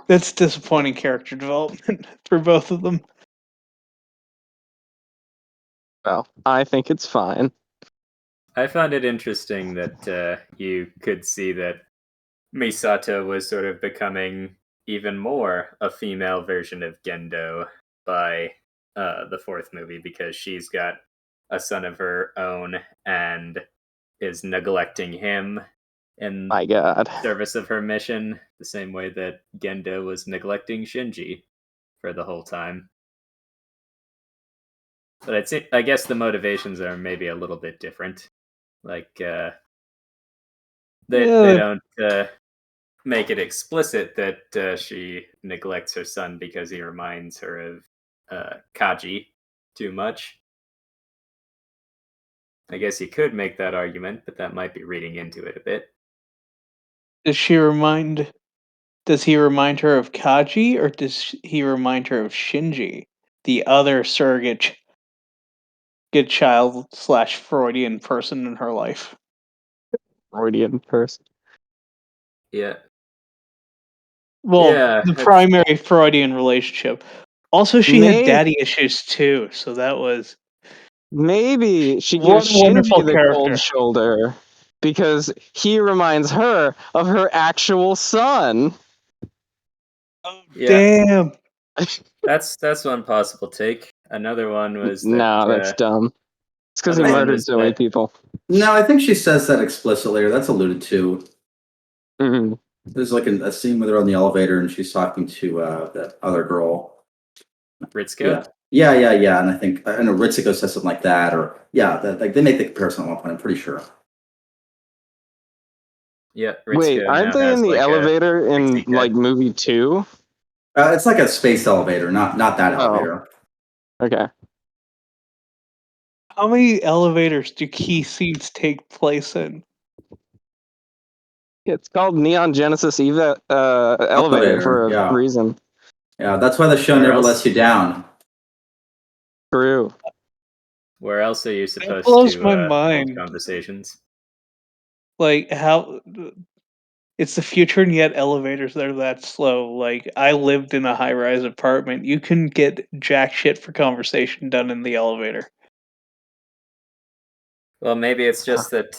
that's disappointing character development for both of them. Well, I think it's fine. I found it interesting that you could see that Misato was sort of becoming even more a female version of Gendo by the fourth movie, because she's got a son of her own and is neglecting him in My God. service of her mission, the same way that Gendo was neglecting Shinji for the whole time. But I guess the motivations are maybe a little bit different. Like they Yeah, don't make it explicit that she neglects her son because he reminds her of Kaji too much. I guess you could make that argument, but that might be reading into it a bit. does he remind her of Kaji, or does he remind her of Shinji, the other surrogate good child / Freudian person in her life? Freudian person. Yeah. Well, Yeah, the it's primary Freudian relationship. Also, she had May- daddy issues too, so that was Maybe she one gives wonderful Shinji the cold character. shoulder because he reminds her of her actual son. Oh, yeah. damn. That's one possible take. Another one was No, that's that dumb. It's because he other one murdered was so many that people. No, I think she says that explicitly, or that's alluded to. Mhm. There's like a scene with her on the elevator, and she's talking to that other girl. Ritsuko. Yeah. And I think I know Ritsuko says something like that, or like they make the comparison at one point. I'm pretty sure. Yeah, Wait, Ritsuko aren't now they in has the like a elevator in pixie cut. like movie 2? It's like a space elevator, not that Oh. elevator. Okay. How many elevators do key scenes take place in? It's called Neon Genesis Eva elevator for a Yeah. reason. Yeah, that's why the show Where never else? lets you down. True. Where else are you That supposed blows to my hold mind. conversations? Like, how it's the future, and yet elevators are that slow. Like, I lived in a high-rise apartment. You couldn't get jack shit for conversation done in the elevator. Well, maybe it's just that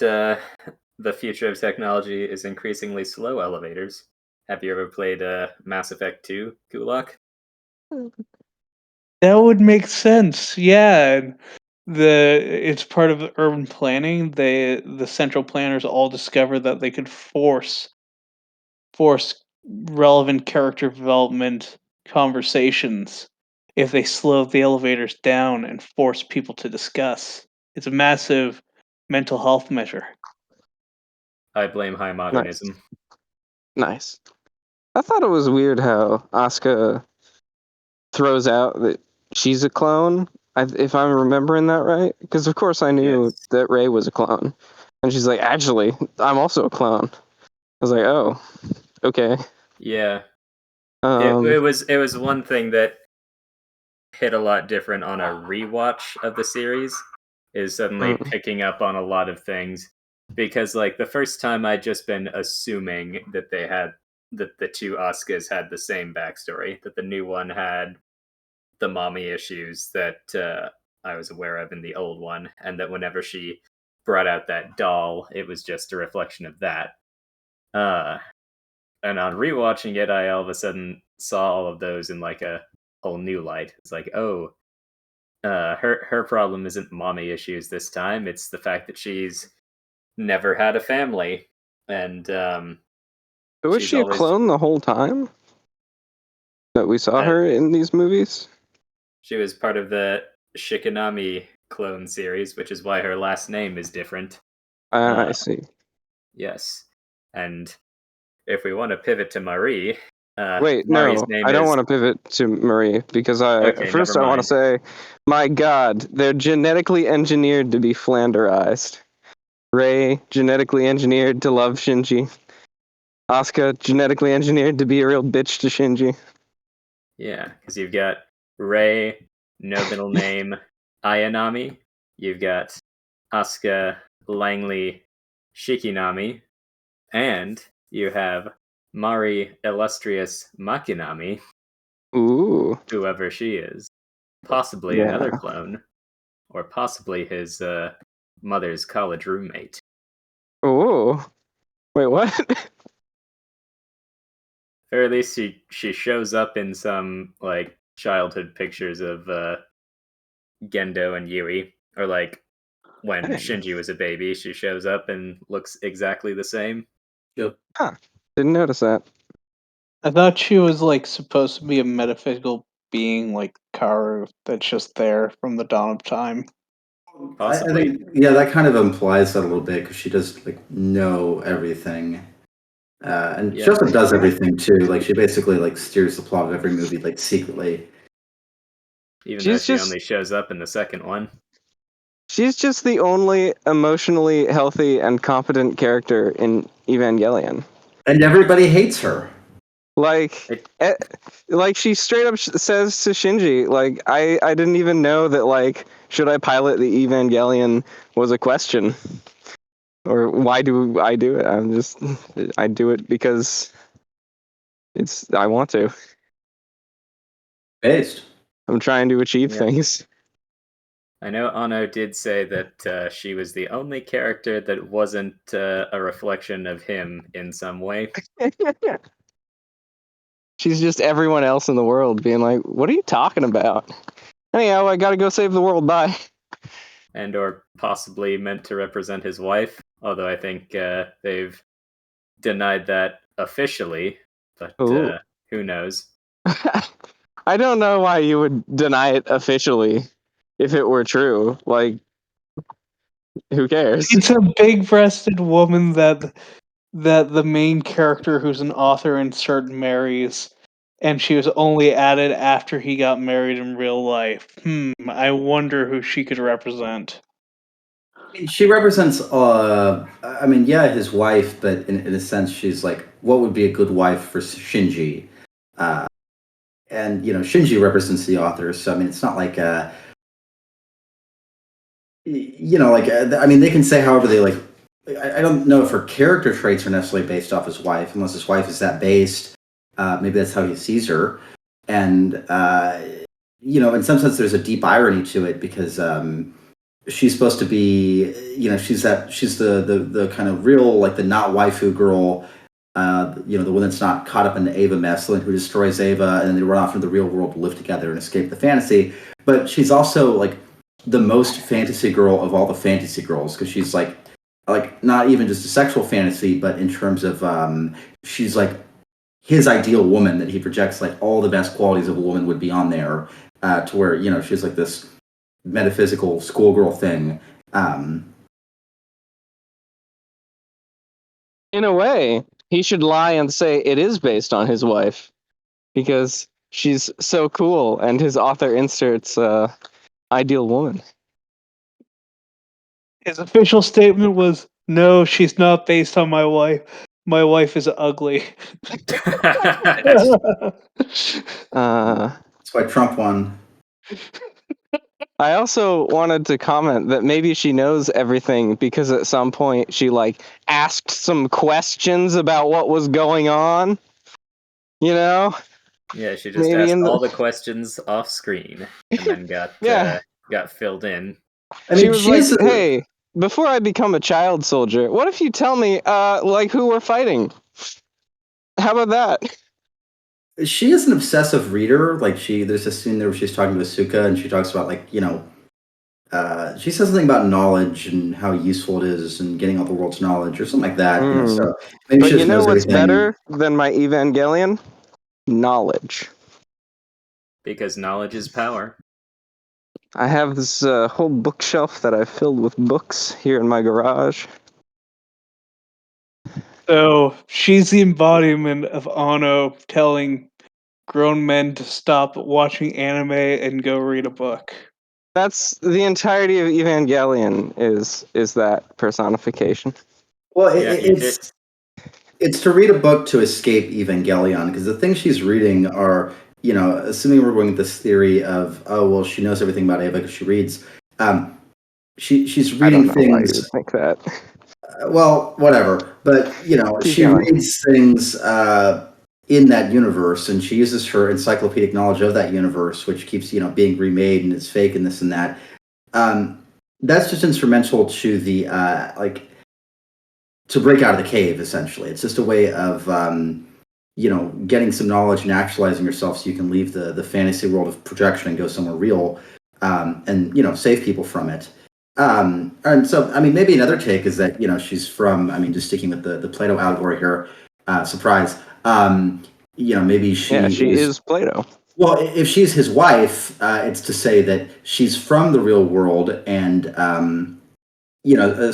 the future of technology is increasingly slow elevators. Have you ever played Mass Effect 2, Kulak? That would make sense. Yeah. And it's part of the urban planning. The central planners all discovered that they could force relevant character development conversations if they slowed the elevators down and forced people to discuss. It's a massive mental health measure. I blame high Nice. modernism. Nice. I thought it was weird how Asuka throws out that she's a clone, if I'm remembering that right. Because of course I knew Yes. that Rey was a clone. And she's like, actually, I'm also a clone. I was like, oh, okay. Yeah. Um, It was one thing that hit a lot different on a rewatch of the series, is suddenly mm, picking up on a lot of things, because like the first time I'd just been assuming that the two Asukas had the same backstory, that the new one had the mommy issues that I was aware of in the old one, and that whenever she brought out that doll, it was just a reflection of that. And on rewatching it, I all of a sudden saw all of those in like a whole new light. It's like, oh, her problem isn't mommy issues this time. It's the fact that she's never had a family, and but was she's she a always clone the whole time that we saw uh, her in these movies? she was part of the Shikanami clone series, which is why her last name is different. I see. Yes, and if we want to pivot to Marie, Wait, Marie's no, name I don't is want to pivot to Marie because okay. first Never I want to mind. say, my God, they're genetically engineered to be Flanderized. Rey genetically engineered to love Shinji. Asuka genetically engineered to be a real bitch to Shinji. Yeah, because you've got Rei, no middle name, Ayanami. You've got Asuka, Langley, Shikinami. And you have Mari, illustrious Makinami, Ooh, whoever she is. Possibly another yeah. clone. Or possibly his mother's college roommate. Ooh. Wait, what? Or at least she shows up in some like childhood pictures of Gendo and Yui, or like when Shinji was a baby, she shows up and looks exactly the same. Yep. Huh. Didn't notice that. I thought she was like supposed to be a metaphysical being like Karu that's just there from the dawn of time. I Possibly. think, yeah, that kind of implies that a little bit because she does like know everything, and she Yeah. also does everything too. Like she basically like steers the plot of every movie like secretly. Even though She's she just only shows up in the second one. she's just the only emotionally healthy and competent character in Evangelion. And everybody hates her. Like, like she straight up says to Shinji, like, I didn't even know that, like, should I pilot the Evangelion was a question, or why do I do it? I do it because I want to. Based. I'm trying to achieve Yeah. things. I know Ano did say that she was the only character that wasn't a reflection of him in some way. She's just everyone else in the world being like, what are you talking about? Anyhow, I gotta go save the world. Bye. And or possibly meant to represent his wife, although I think they've denied that officially, but Ooh. who knows? I don't know why you would deny it officially if it were true. Like, who cares? It's a big-breasted woman that the main character, who's an author insert, marries, and she was only added after he got married in real life. I wonder who she could represent. She represents, I mean, yeah, his wife, but in a sense, she's like, what would be a good wife for Shinji? And, Shinji represents the author, so, I mean, it's not like, I mean, they can say however they like. I don't know if her character traits are necessarily based off his wife, unless his wife is that based. Maybe that's how he sees her. And, in some sense, there's a deep irony to it because, she's supposed to be, she's the kind of real, like the not waifu girl, the one that's not caught up in the Ava mess, the one who destroys Ava, and then they run off into the real world to live together and escape the fantasy. But she's also like the most fantasy girl of all the fantasy girls because she's like not even just a sexual fantasy, but in terms of she's like his ideal woman that he projects like all the best qualities of a woman would be on there, to where she's like this metaphysical schoolgirl thing. In a way, he should lie and say it is based on his wife because she's so cool and his author inserts ideal woman. His official statement was, "No, she's not based on my wife. My wife is ugly." That's why Trump won. I also wanted to comment that maybe she knows everything because at some point she like asked some questions about what was going on. Yeah, she just Maybe asked in the- all the questions off screen and then got Yeah. got filled in. I she mean, was like, "Hey, before I become a child soldier, what if you tell me like who we're fighting? How about that?" she is an obsessive reader. Like there's a scene there where she's talking to Asuka and she talks about like, she says something about knowledge and how useful it is and getting all the world's knowledge or something like that. So maybe But she just knows what's everything. better than my Evangelion? Knowledge. Because knowledge is power. I have this whole bookshelf that I've filled with books here in my garage. So she's the embodiment of Ano telling grown men to stop watching anime and go read a book. That's the entirety of Evangelion is that personification. Well, Yeah, you did. it's to read a book to escape Evangelion because the things she's reading are assuming we're going with this theory of, oh, well, she knows everything about Ava because she reads, she's I don't reading know why you things. would think that. Well, whatever. But, Keep she going. reads things in that universe, and she uses her encyclopedic knowledge of that universe, which keeps, being remade and is fake and this and that. That's just instrumental to the, to break out of the cave, essentially. It's just a way of, getting some knowledge and actualizing yourself so you can leave the fantasy world of projection and go somewhere real, and, save people from it. And so, maybe another take is that, she's from, just sticking with the Plato allegory here, surprise. Maybe She is Plato. Well, if she's his wife, it's to say that she's from the real world, and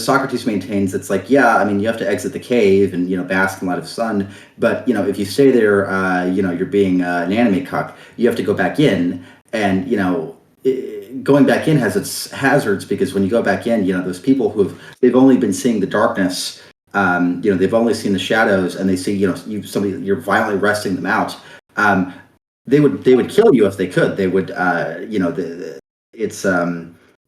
Socrates maintains it's like, yeah, you have to exit the cave and bask in light of sun, but if you stay there, you're being an anime cuck. You have to go back in, and going back in has its hazards, because when you go back in, those people they've only been seeing the darkness. They've only seen the shadows, and they see you're violently wresting them out. They would kill you if they could. They would, it's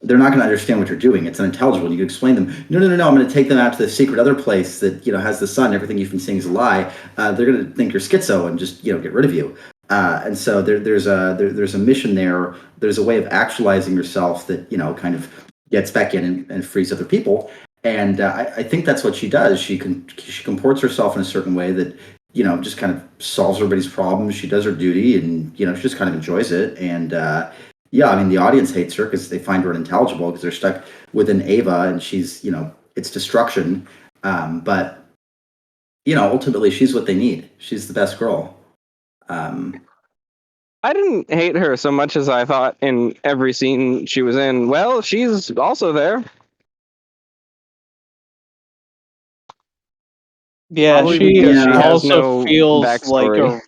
they're not going to understand what you're doing. It's unintelligible. You can explain them. No. I'm going to take them out to the secret other place that has the sun. Everything you've been seeing is a lie. They're going to think you're schizo and just get rid of you. And so there's a mission there. There's a way of actualizing yourself that kind of gets back in and frees other people. And I think that's what she does. She comports herself in a certain way that just kind of solves everybody's problems. She does her duty, and she just kind of enjoys it. And the audience hates her because they find her unintelligible because they're stuck within Ava, and she's it's destruction. But ultimately, she's what they need. She's the best girl. I didn't hate her so much as I thought in every scene she was in. Well, she's also there. Yeah, Probably she because she has also no feels like backstory.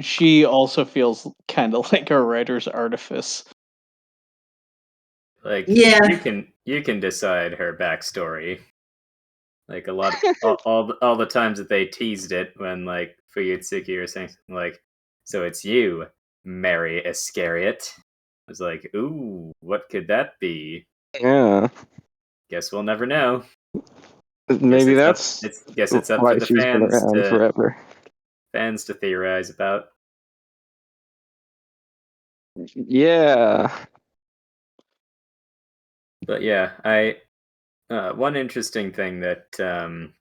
she also feels kind of like a writer's artifice. Like, Yeah. you can decide her backstory. Like, a lot all the times that they teased it when like Fuyutsuki or saying like, so it's you, Mary Iscariot. I was like, ooh, what could that be? Yeah, Guess we'll never know. maybe that's Guess it's up why to the she's been around forever. fans to theorize about. Yeah. But yeah, one interesting thing that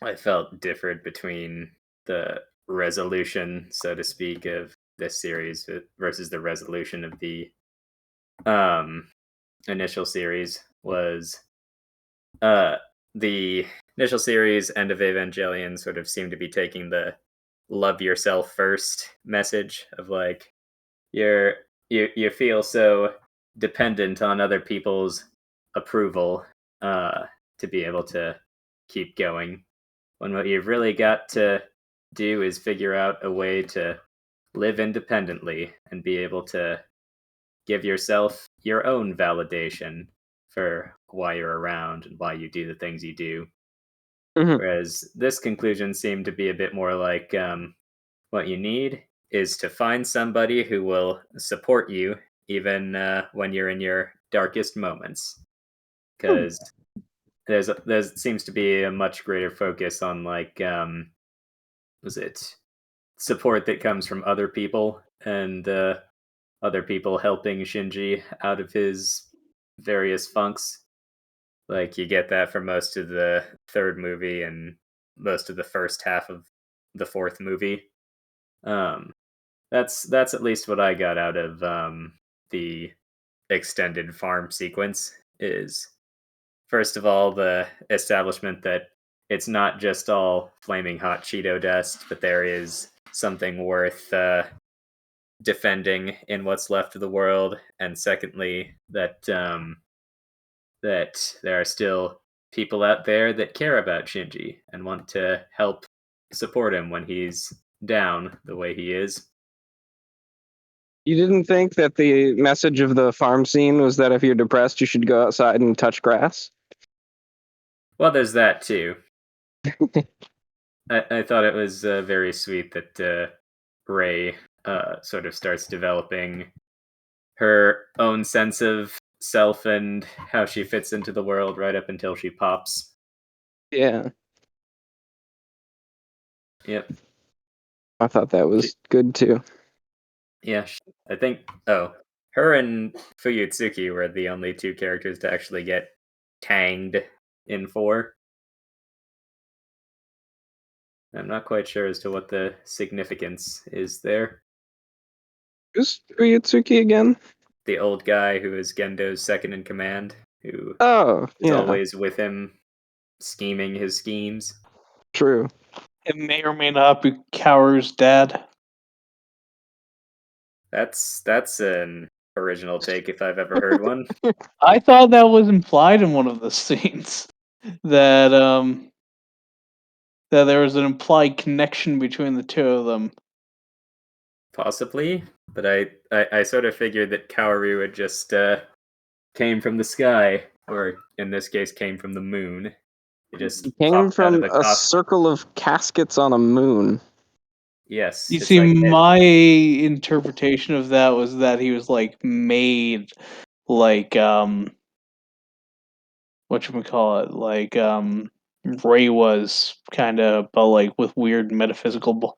I felt differed between the resolution, so to speak, of this series versus the resolution of the initial series was the initial series, End of Evangelion, sort of seemed to be taking the love yourself first message of like you feel so dependent on other people's approval to be able to keep going, when what you've really got to do is figure out a way to live independently and be able to give yourself your own validation for why you're around and why you do the things you do. Mhm. Whereas this conclusion seemed to be a bit more like what you need is to find somebody who will support you even when you're in your darkest moments. Because there's seems to be a much greater focus on like was it support that comes from other people, and other people helping Shinji out of his various funks. Like, you get that for most of the third movie and most of the first half of the fourth movie. That's at least what I got out of the extended farm sequence. Is first of all the establishment that it's not just all flaming hot Cheeto dust, but there is something worth defending in what's left of the world, and secondly that there are still people out there that care about Shinji and want to help support him when he's down the way he is. You didn't think that the message of the farm scene was that if you're depressed, you should go outside and touch grass? Well, there's that too. I thought it was very sweet that Ray sort of starts developing her own sense of self and how she fits into the world right up until she pops. Yeah, Yep. I thought that was good too. Yeah, I think. Oh, her and Fuyutsuki were the only two characters to actually get tanged in 4. I'm not quite sure as to what the significance is there. Who's Ryutsuki again? The old guy who is Gendo's second in command, who Oh, is yeah, always with him, scheming his schemes. true. It may or may not be Kaoru's dad. That's an original take if I've ever heard one. I thought that was implied in one of the scenes that that there was an implied connection between the two of them. Possibly, but I sort of figured that Kaoru had just came from the sky, or in this case, came from the moon. It just He came popped out of from a a coffin. circle of caskets on a moon. Yes, You it's see, like my interpretation of that was that he was like made like whatchamacallit, like Ray was kind of, but like with weird metaphysical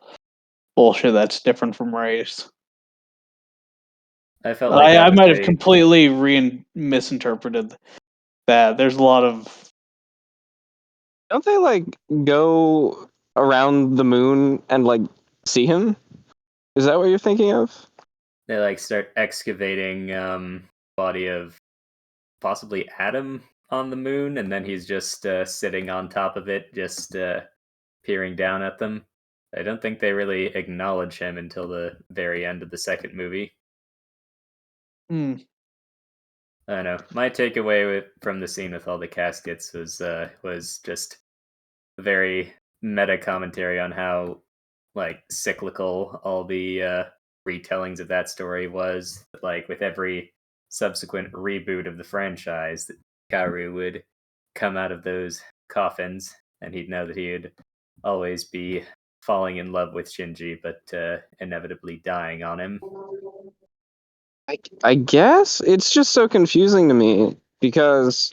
bullshit that's different from Ray's. I felt like that I was might have completely misinterpreted that. There's a lot of Don't they like go around the moon and like see him? Is that what you're thinking of? they like start excavating body of possibly Adam on the moon, and then he's just sitting on top of it, just peering down at them. I don't think they really acknowledge him until the very end of the second movie. I don't know. My takeaway from the scene with all the caskets was just a very meta commentary on how like cyclical all the retellings of that story was. Like with every subsequent reboot of the franchise, that Kaoru would come out of those coffins, and he'd know that he'd always be falling in love with Shinji, but inevitably dying on him. I guess it's just so confusing to me because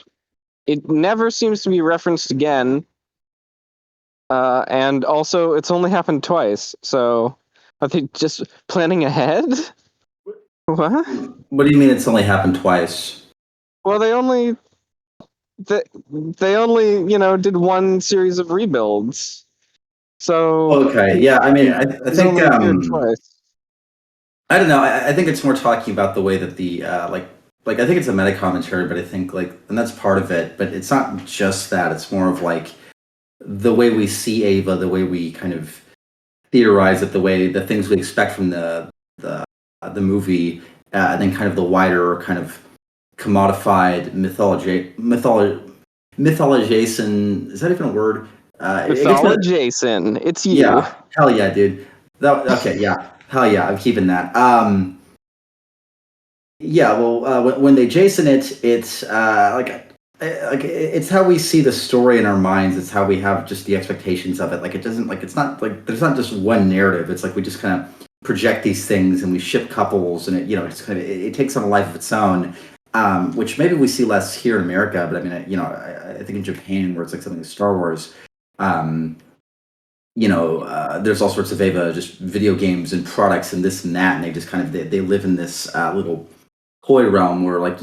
it never seems to be referenced again. And also, it's only happened twice. So, are they just planning ahead? What? What do you mean it's only happened twice? Well, they only did one series of rebuilds. So Okay, yeah, I mean, Yeah. I he's think only appeared twice. I don't know. I think it's more talking about the way that the like I think it's a meta commentary, but I think like and that's part of it. But it's not just that. It's more of like the way we see Ava, the way we kind of theorize it, the things we expect from the movie, and then kind of the wider kind of commodified mythologization. Is that even a word? It gets me- Jason, it's you. yeah, hell yeah, dude. Okay, yeah, hell yeah, I'm keeping that. Yeah, well, when they Jason it, it's like it's how we see the story in our minds. It's how we have just the expectations of it. Like it doesn't like it's not like there's not just one narrative. It's like we just kind of project these things and we ship couples, and it's kind of it takes on a life of its own. Which maybe we see less here in America, but I mean, I think in Japan, where it's like something like Star Wars, there's all sorts of Ava just video games and products and this and that, and they just kind of they live in this little toy realm where like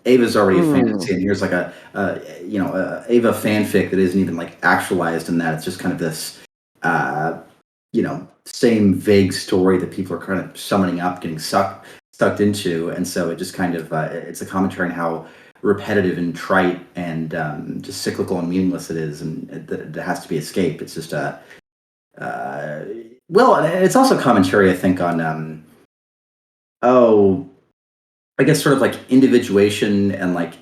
Ava's already a fantasy, and here's like a Ava fanfic that isn't even like actualized in that. It's just kind of this same vague story that people are kind of summoning up, getting sucked into, and so it just kind of it's a commentary on how repetitive and trite and just cyclical and meaningless it is, and that it has to be escaped. It's just well, and it's also commentary, I think, on I guess sort of like individuation and like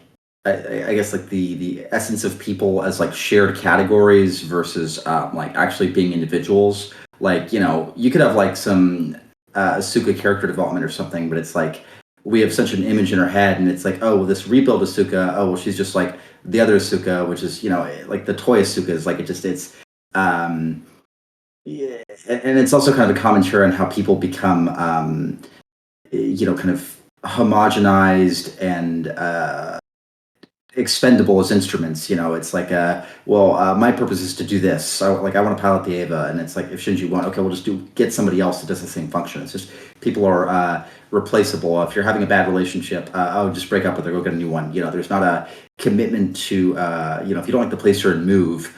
I guess like the essence of people as like shared categories versus like actually being individuals. Like you could have like some Asuka character development or something, but it's like we have such an image in our head, and it's like, oh, well, this rebuild Asuka, oh well, she's just like the other Asuka, which is like the toy Asuka is like it's Yeah, and it's also kind of a commentary on how people become, kind of homogenized and expendable as instruments. It's like, my purpose is to do this. So, like, I want to pilot the Ava, and it's like, if Shinji won't, okay, we'll just get somebody else that does the same function. It's just people are replaceable. If you're having a bad relationship, just break up with her, go get a new one. There's not a commitment to, if you don't like the place you're in, move.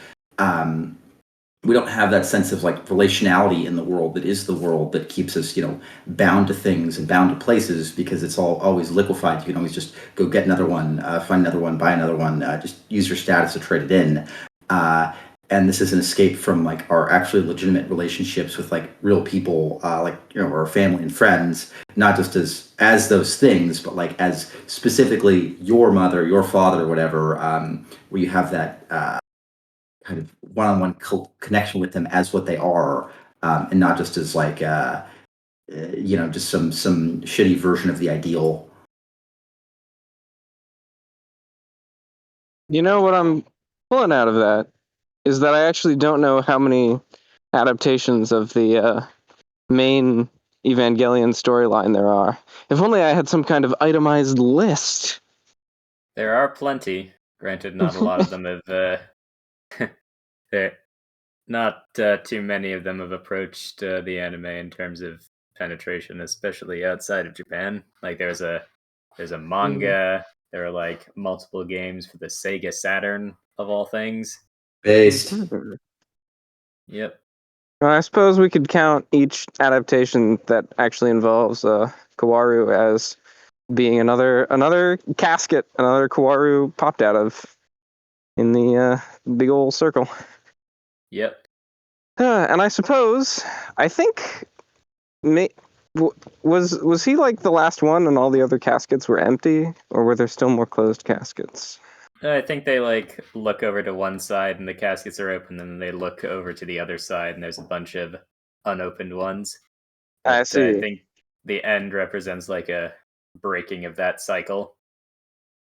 We don't have that sense of like relationality in the world that is the world that keeps us, bound to things and bound to places because it's all always liquefied. You can always just go get another one, find another one, buy another one, just use your status to trade it in. And this is an escape from like our actually legitimate relationships with like real people, our family and friends, not just as those things, but like as specifically your mother, your father, whatever, where you have that kind of one-on-one connection with them as what they are, and not just as like just some shitty version of the ideal. You know what I'm pulling out of that is that I actually don't know how many adaptations of the main Evangelion storyline there are. If only I had some kind of itemized list. There are plenty. Granted, not a lot of them have. Not too many of them have approached the anime in terms of penetration, especially outside of Japan. Like there's a manga. There are like multiple games for the Sega Saturn of all things. Based. Yep. Well, I suppose we could count each adaptation that actually involves Kawaru as being another casket, another Kawaru popped out of in the big old circle. Yep. And I suppose I think was he like the last one, and all the other caskets were empty, or were there still more closed caskets? I think they like look over to one side and the caskets are open, and then they look over to the other side and there's a bunch of unopened ones. I But I see. think the end represents like a breaking of that cycle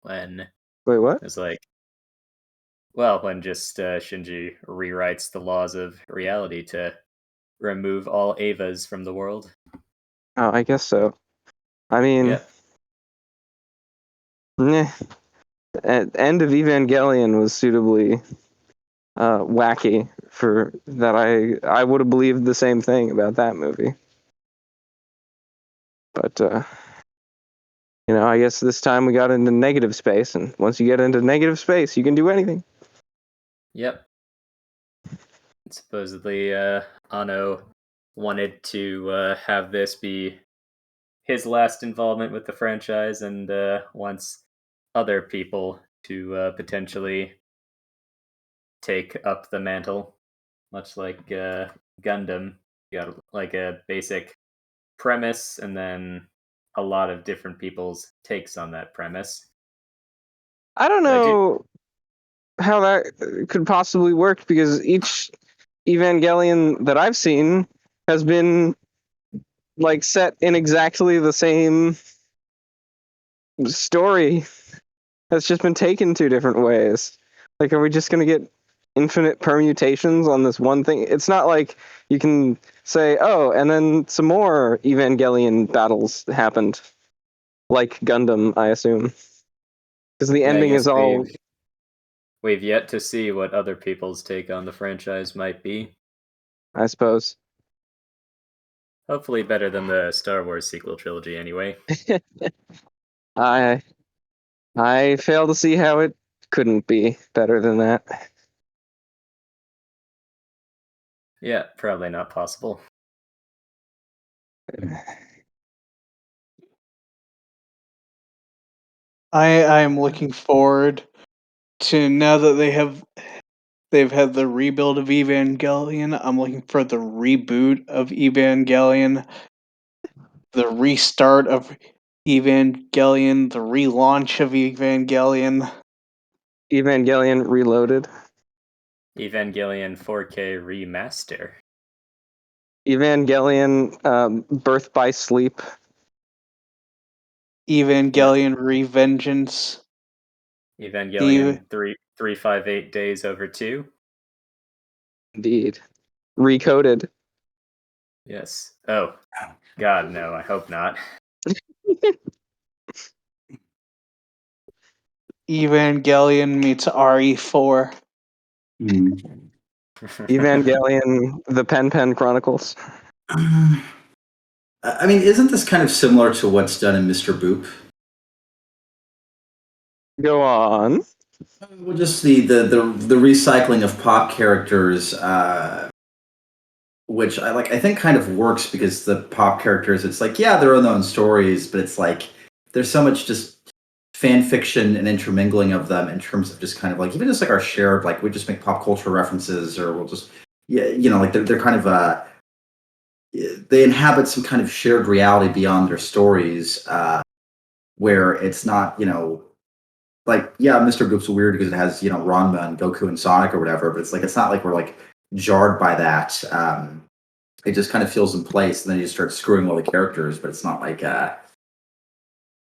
when Wait, what? it's like, well, when just Shinji rewrites the laws of reality to remove all Avas from the world. Oh, I guess so. I mean, Yep. End of Evangelion was suitably wacky for that. I would have believed the same thing about that movie, but I guess this time we got into negative space, and once you get into negative space, you can do anything. Yep. Supposedly, Ano wanted to have this be his last involvement with the franchise, and wants other people to potentially take up the mantle, much like Gundam. You got like a basic premise, and then a lot of different people's takes on that premise. I don't I do. know how that could possibly work because each Evangelion that I've seen has been like set in exactly the same story. That's just been taken two different ways. Like, are we just gonna get infinite permutations on this one thing? It's not like you can say, oh, and then some more Evangelion battles happened, like Gundam, I assume, because the Yeah, I ending is guess all. we've yet to see what other people's take on the franchise might be. I suppose. Hopefully, better than the Star Wars sequel trilogy, anyway. I I fail to see how it couldn't be better than that. Yeah, probably not possible. I am looking forward to, now that they've had the rebuild of Evangelion. I'm looking for the reboot of Evangelion, the restart of Evangelion, the relaunch of Evangelion. Evangelion Reloaded. Evangelion 4K remaster. Evangelion Birth by Sleep. Evangelion Revengeance. Evangelion 358 days over 2. Indeed. recoded. Yes. Oh, God, no, I hope not. Evangelion meets RE4. Evangelion, the Pen Chronicles. I mean, isn't this kind of similar to what's done in Mr. Boop? Go on. Well, just the recycling of pop characters, which I think kind of works because the pop characters, it's like, yeah, they're their own stories, but it's like there's so much just fan fiction and intermingling of them in terms of just kind of like even just like our shared, like we just make pop culture references, or we'll just, yeah, like they're kind of they inhabit some kind of shared reality beyond their stories, where it's not, like, yeah, Mr. Boop's weird because it has, Ranma and Goku and Sonic or whatever, but it's like it's not like we're like jarred by that. It just kind of feels in place, and then you start screwing all the characters, but it's not like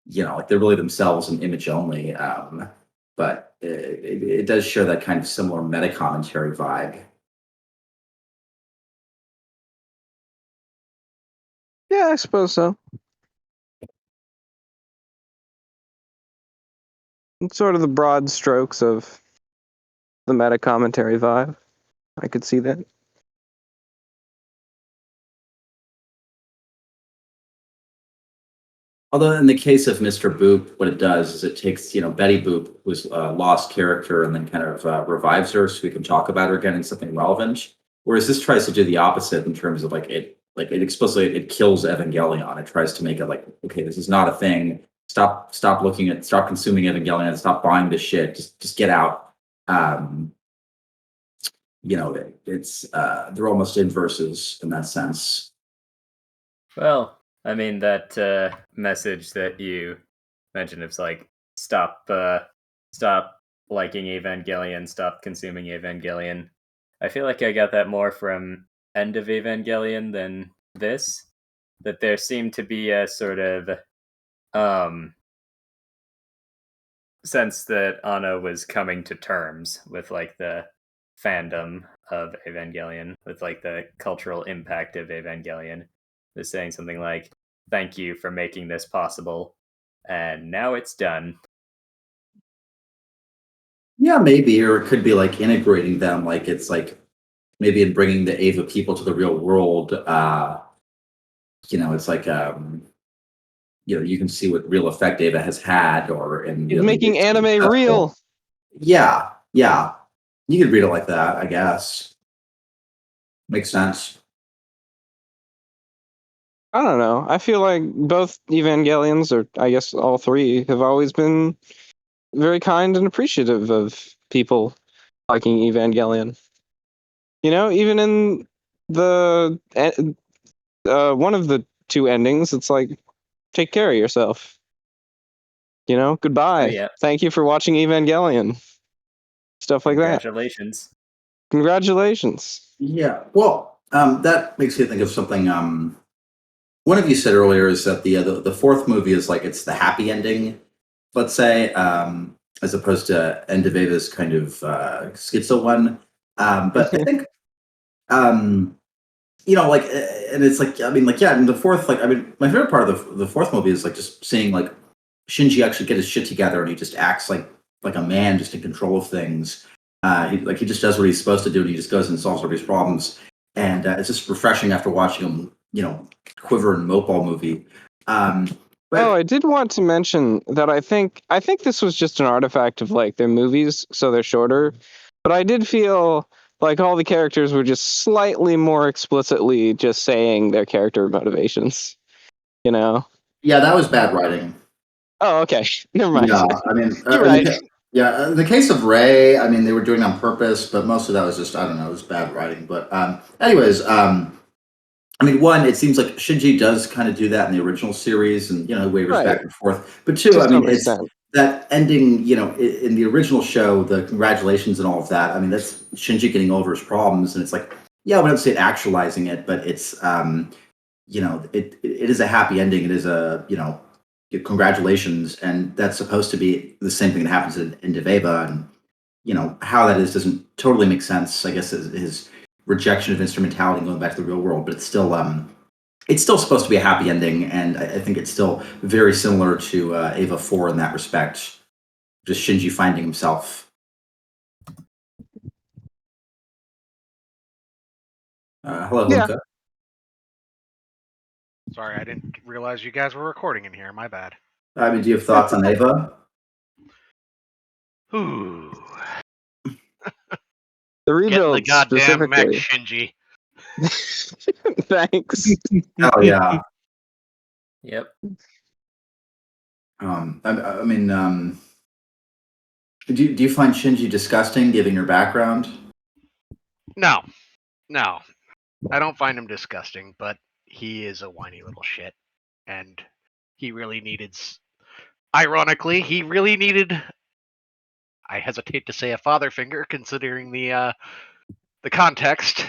like they're really themselves an image only. But it does share that kind of similar meta commentary vibe. Yeah, I suppose so. It's sort of the broad strokes of the meta commentary vibe. I could see that. Although in the case of Mr. Boop, what it does is it takes, Betty Boop, who's a lost character, and then kind of revives her so we can talk about her again in something relevant. Whereas this tries to do the opposite in terms of like it explicitly it kills Evangelion. It tries to make it like, okay, this is not a thing. Stop stop consuming Evangelion, stop buying this shit. Just get out. It's they're almost inverses in that sense. Well, I mean, that message that you mentioned, it's like, stop liking Evangelion, stop consuming Evangelion. I feel like I got that more from End of Evangelion than this. That there seemed to be a sort of sense that Anna was coming to terms with like the fandom of Evangelion, with like the cultural impact of Evangelion. Was saying something like, "Thank you for making this possible, and now it's done." Yeah, maybe, or it could be like integrating them, like it's like maybe in bringing the Ava people to the real world. It's like you can see what real effect Ava has had, or and It's maybe making it's been anime real. successful. Yeah, you could read it like that, I guess. Makes sense. I don't know. I feel like both Evangelions, or I guess all three, have always been very kind and appreciative of people liking Evangelion. Even in the one of the two endings, it's like, take care of yourself. Goodbye. Oh, yeah. Thank you for watching Evangelion. Stuff like that. Congratulations. Congratulations. Yeah. Well, that makes me think of something. One of you said earlier is that the fourth movie is like it's the happy ending, let's say, as opposed to End of Ava's kind of schizo one. But I think, like, and it's like, I mean, like, yeah, and the fourth, like, I mean, my favorite part of the fourth movie is like just seeing like Shinji actually get his shit together, and he just acts like a man, just in control of things. He just does what he's supposed to do, and he just goes and solves all these problems. And it's just refreshing after watching him, quiver and mope all movie. But I did want to mention that I think this was just an artifact of like their movies, so they're shorter. But I did feel like all the characters were just slightly more explicitly just saying their character motivations. yeah, that was bad writing. Oh, okay. Never mind. Yeah, I mean, You're right. Yeah, in the case of Ray, I mean, they were doing it on purpose, but most of that was just, I don't know, it was bad writing. But anyways, I mean, one, it seems like Shinji does kind of do that in the original series, and wavers Right. back and forth. But two, To I mean, some it's extent. that ending, in the original show, the congratulations and all of that. I mean, that's Shinji getting over his problems, and it's like, yeah, I wouldn't say actualizing it, but it's, it is a happy ending. It is a, congratulations, and that's supposed to be the same thing that happens in Deveva, and how that is doesn't totally make sense. I guess his rejection of instrumentality and going back to the real world, but it's still supposed to be a happy ending, and I think it's still very similar to Eva 4 in that respect. Just Shinji finding himself. Hello, Yeah. Hlynka. Sorry, I didn't realize you guys were recording in here. My bad. I mean, do you have thoughts on Eva? Ooh. The Get in the rebuild goddamn mech, specifically. Shinji. Thanks. Oh yeah. Yep. I mean, do you find Shinji disgusting, given your background? No. I don't find him disgusting, but he is a whiny little shit. And he really needed... Ironically, he really needed... I hesitate to say a father figure, considering the context.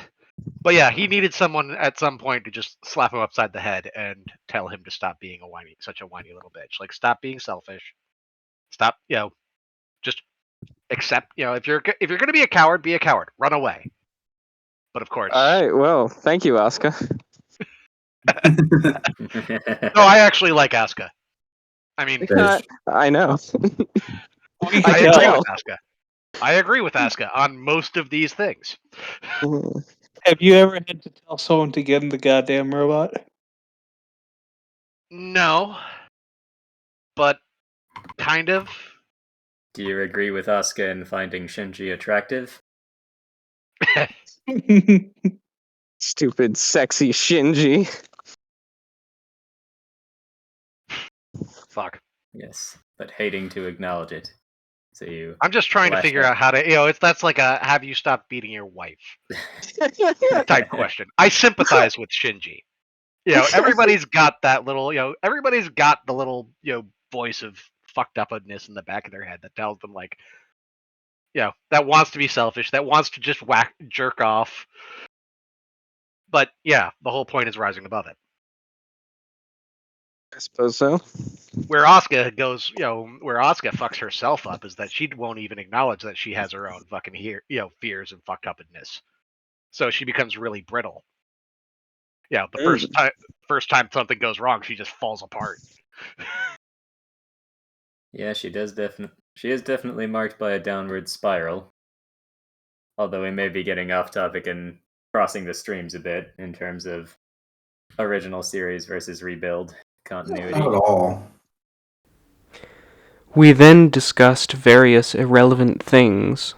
But yeah, he needed someone at some point to just slap him upside the head and tell him to stop being such a whiny little bitch. Like, stop being selfish. Stop, just accept. If you're gonna be a coward, be a coward. Run away. But of course, All right. Well, thank you, Asuka. no, I actually like Asuka. I mean, I know. We I can agree tell. with Asuka. I agree with Asuka on most of these things. Have you ever had to tell someone to get in the goddamn robot? No, but kind of. Do you agree with Asuka in finding Shinji attractive? Stupid, sexy Shinji. Fuck. Yes, but hating to acknowledge it. So you. I'm just trying to flash figure that- out how to. That's like a have you stopped beating your wife type question. I sympathize with Shinji. Everybody's got that little. Everybody's got the little voice of fucked upness in the back of their head that tells them like, that wants to be selfish, that wants to just jerk off. But yeah, the whole point is rising above it. I suppose so. Where Asuka goes, where Asuka fucks herself up is that she won't even acknowledge that she has her own fucking fears and fucked upness. So she becomes really brittle. The first time something goes wrong, she just falls apart. Yeah, she is definitely marked by a downward spiral. Although we may be getting off topic and crossing the streams a bit in terms of original series versus rebuild continuity. Not at all. We then discussed various irrelevant things,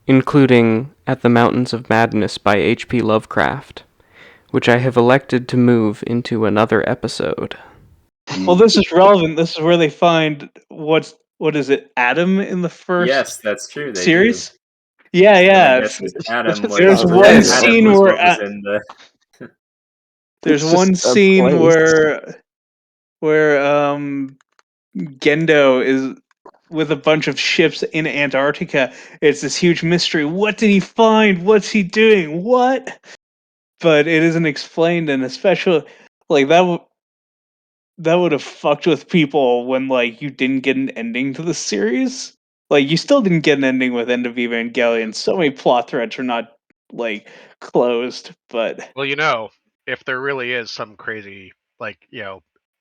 including At the Mountains of Madness by H.P. Lovecraft, which I have elected to move into another episode. Well, this is relevant. This is where they find what is it, Adam in the first Yes, that's true. They series? do. Yeah, yeah. This is Adam was There's one Adam scene was where what was in the there's It's one just a scene place. where Gendo is with a bunch of ships in Antarctica. It's this huge mystery. What did he find? What's he doing? What? But it isn't explained, and especially like that would have fucked with people when like you didn't get an ending to the series. Like you still didn't get an ending with End of Evangelion. So many plot threads are not like closed, but Well, if there really is some crazy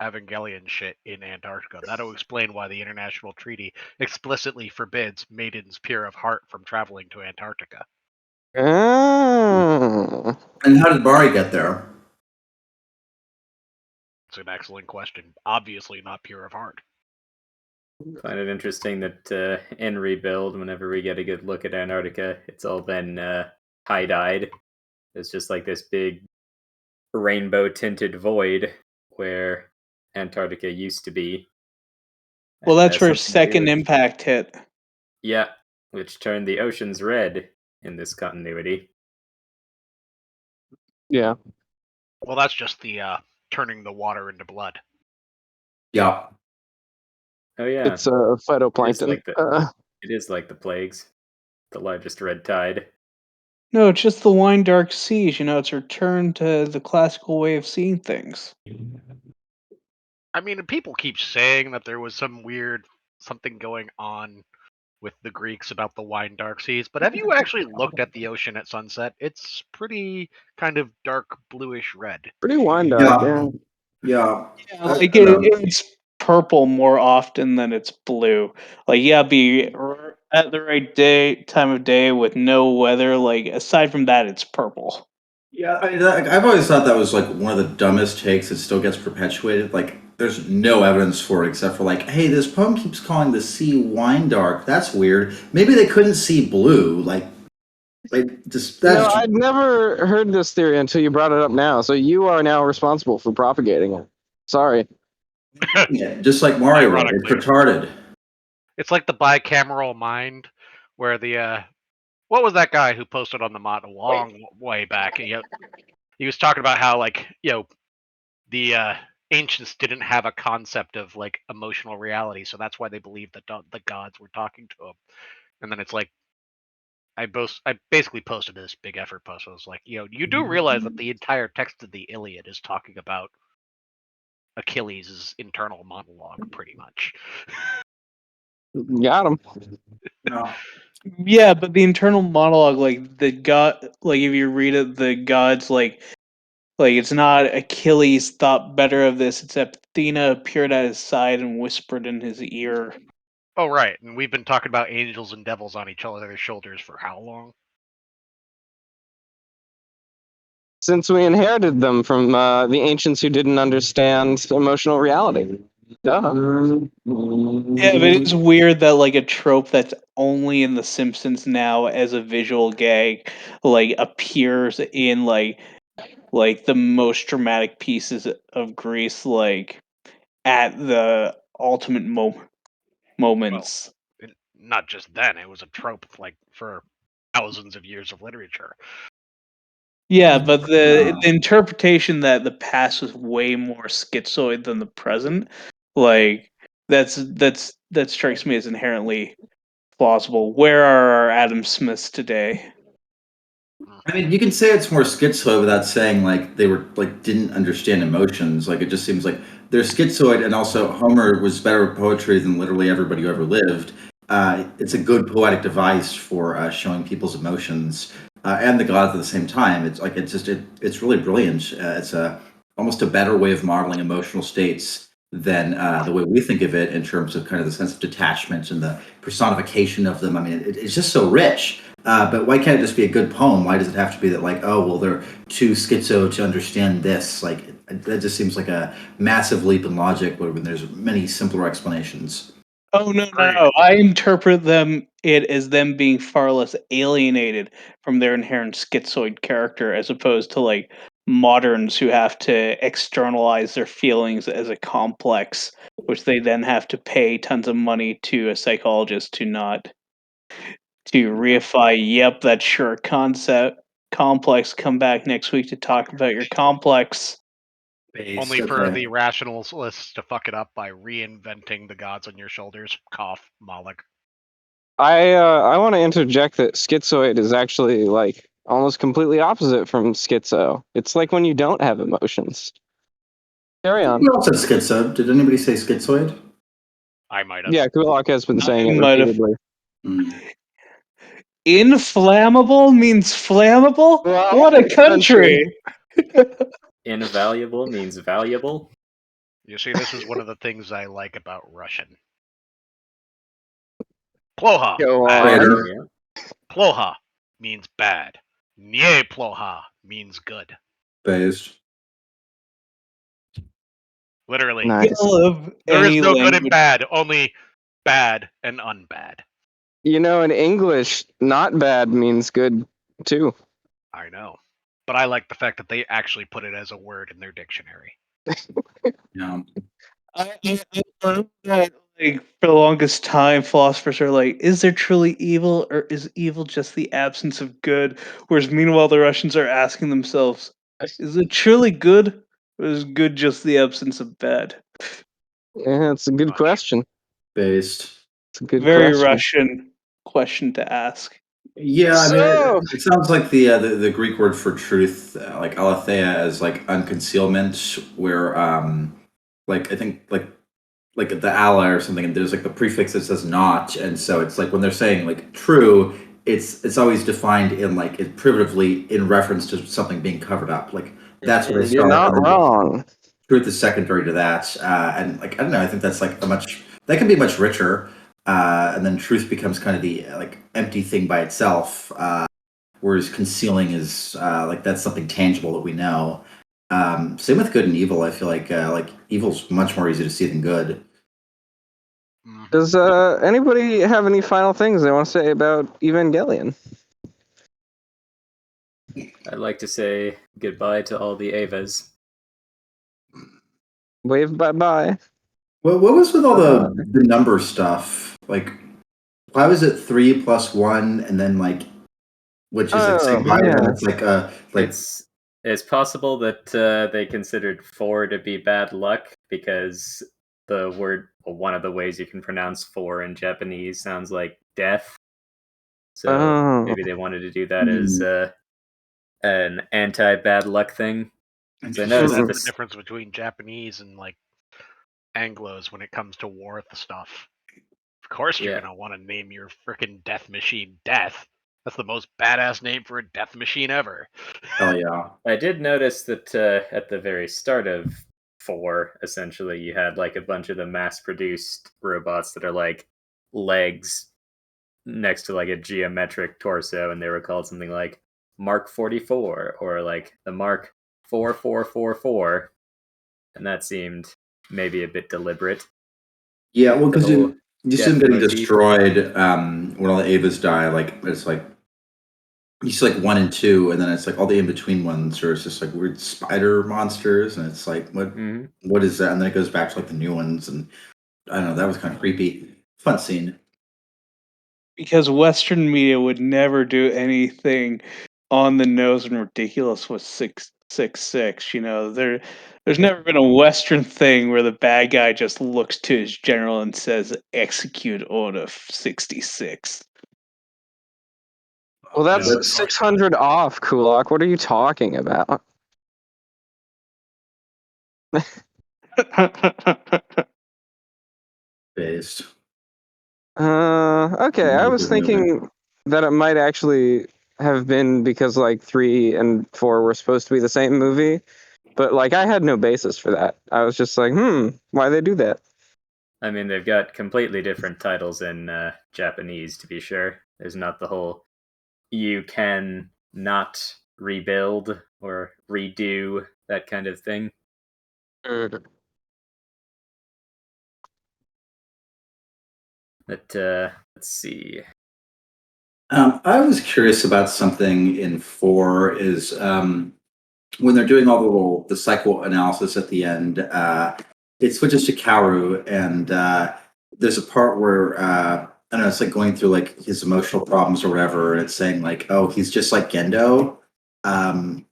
Evangelion shit in Antarctica, that'll explain why the international treaty explicitly forbids maidens pure of heart from traveling to Antarctica. Ah. And how did Bari get there? It's an excellent question. Obviously not pure of heart. find it interesting that in Rebuild, whenever we get a good look at Antarctica, it's all been tie-dyed. It's just like this big rainbow-tinted void where Antarctica used to be. well, And that's where something to do Second with- Impact hit. Yeah, which turned the oceans red in this continuity. Yeah. Well, that's just the turning the water into blood. Yeah. Oh yeah, It's phytoplankton. like it is like the plagues, the largest red tide. No, it's just the Wine Dark Seas. It's a return to the classical way of seeing things. I mean, people keep saying that there was some weird something going on with the Greeks about the wine dark seas, but have you actually looked at the ocean at sunset? It's pretty kind of dark bluish red. Pretty wine dark, yeah. Yeah. Yeah, like it's purple more often than it's blue. Like, yeah, be at the right time of day with no weather. Like, aside from that, it's purple. Yeah, I've always thought that was like one of the dumbest takes that still gets perpetuated. Like, there's no evidence for it except for like, hey, this poem keeps calling the sea wine dark. That's weird. Maybe they couldn't see blue. Like just No, that's I'd never heard this theory until you brought it up now. So you are now responsible for propagating it. Sorry. yeah, just like Mario. It's Ironically. retarded. It's like the bicameral mind, where the what was that guy who posted on the mod a long way back? He was talking about how like the ancients didn't have a concept of like emotional reality, so that's why they believed that the gods were talking to them. And then it's like I basically posted this big effort post. I was like, you do realize that the entire text of the Iliad is talking about Achilles' internal monologue, pretty much. Got him. No. Yeah, but the internal monologue, like the god, like if you read it, the gods like it's not Achilles thought better of this. It's Athena appeared at his side and whispered in his ear. Oh right, and we've been talking about angels and devils on each other's shoulders for how long? Since we inherited them from the ancients who didn't understand emotional reality. Duh. Yeah, but it's weird that like a trope that's only in The Simpsons now as a visual gag, like appears in like the most dramatic pieces of Greece, like at the ultimate moments. Not just then; it was a trope like for thousands of years of literature. Yeah, but the interpretation that the past was way more schizoid than the present, like that strikes me as inherently plausible. Where are our Adam Smiths today? I mean, you can say it's more schizoid without saying like they were like didn't understand emotions. Like it just seems like they're schizoid, and also Homer was better at poetry than literally everybody who ever lived. It's a good poetic device for showing people's emotions and the gods at the same time. It's like it's really brilliant. It's almost a better way of modeling emotional states than the way we think of it in terms of kind of the sense of detachment and the personification of them. I mean, it's just so rich. But why can't it just be a good poem? Why does it have to be that like, oh, well, they're too schizo to understand this? Like that just seems like a massive leap in logic when there's many simpler explanations. Oh no! I interpret it as them being far less alienated from their inherent schizoid character, as opposed to like moderns who have to externalize their feelings as a complex, which they then have to pay tons of money to a psychologist to reify. Yep, that's sure concept complex. Come back next week to talk about your complex. Only for the rationalists to fuck it up by reinventing the gods on your shoulders. Cough, Moloch. I want to interject that schizoid is actually like almost completely opposite from schizo. It's like when you don't have emotions. Carry on. Who else said schizo? Did anybody say schizoid? I might have. Yeah, Kulak has been saying it might have. repeatedly. Inflammable means flammable? Well, What a country! Invaluable means valuable. You see, this is one of the things I like about Russian. Ploha. Go bad. on. Yeah. Ploha means bad. Nie ploha means good. Based. Literally. Nice. There is no good and bad, only bad and unbad. You know, in English, not bad means good too. I know. But I like the fact that they actually put it as a word in their dictionary. Yeah. I love that. Like for the longest time, philosophers are like, "Is there truly evil, or is evil just the absence of good?" Whereas, meanwhile, the Russians are asking themselves, "Is it truly good, or is good just the absence of bad?" Yeah, it's a good Much. question. Based. It's a good Very question. Russian question to ask. Yeah, I So- mean, it sounds like the Greek word for truth, like aletheia, as like unconcealment, where like I think like like the ally or something, and there's like the prefix that says not, and so it's like when they're saying like true, it's always defined in like it privatively in reference to something being covered up. Like that's where they You're start. not And then wrong. truth is secondary to that, and like I don't know, I think that's like that can be much richer, and then truth becomes kind of the like empty thing by itself, whereas concealing is like that's something tangible that we know. Same with good and evil. I feel like evil's much more easy to see than good. Mhm. Does anybody have any final things they want to say about Evangelion? I'd like to say goodbye to all the Avas. Wave bye-bye. What was with all Uh, the number stuff? Like, why was it 3 + 1 and then like, which is like Oh, saying bye, and then yeah. it's like It's possible that they considered 4 to be bad luck because one of the ways you can pronounce 4 in Japanese sounds like death. So Oh. maybe they wanted to do that as Hmm. an anti-bad luck thing. So I So noticed that's that the difference between Japanese and like Anglos when it comes to war stuff. Of course, you're Yeah. gonna want to name your frickin' death machine Death. That's the most badass name for a death machine ever. hell yeah. I did notice that at the very start of 4, essentially, you had like a bunch of the mass-produced robots that are like legs next to like a geometric torso, and they were called something like Mark 44 or like the Mark 4444, and that seemed maybe a bit deliberate. Yeah, well, The because whole you see them death getting motif. destroyed when all the Avas die. Like it's like you see like 1 and 2, and then it's like all the in between ones are just like weird spider monsters, and it's like Mhm. what is that? And then it goes back to like the new ones, and I don't know. That was kind of creepy. Fun scene. Because Western media would never do anything on the nose and ridiculous with 666. There's never been a Western thing where the bad guy just looks to his general and says, "Execute Order 66." Well, that's No, 600 off, Kulak. What are you talking about? Based. Okay. I was thinking that it might actually have been because like 3 and 4 were supposed to be the same movie, but like I had no basis for that. I was just like, why they do that? I mean, they've got completely different titles in Japanese, to be sure. There's not the whole you can not rebuild or redo, that kind of thing. But let's see. I was curious about something in 4 is when they're doing all the psychoanalysis at the end, it switches to Kaoru, and there's a part where I don't know, it's like going through like his emotional problems or whatever, and it's saying like, oh, he's just like Gendo, and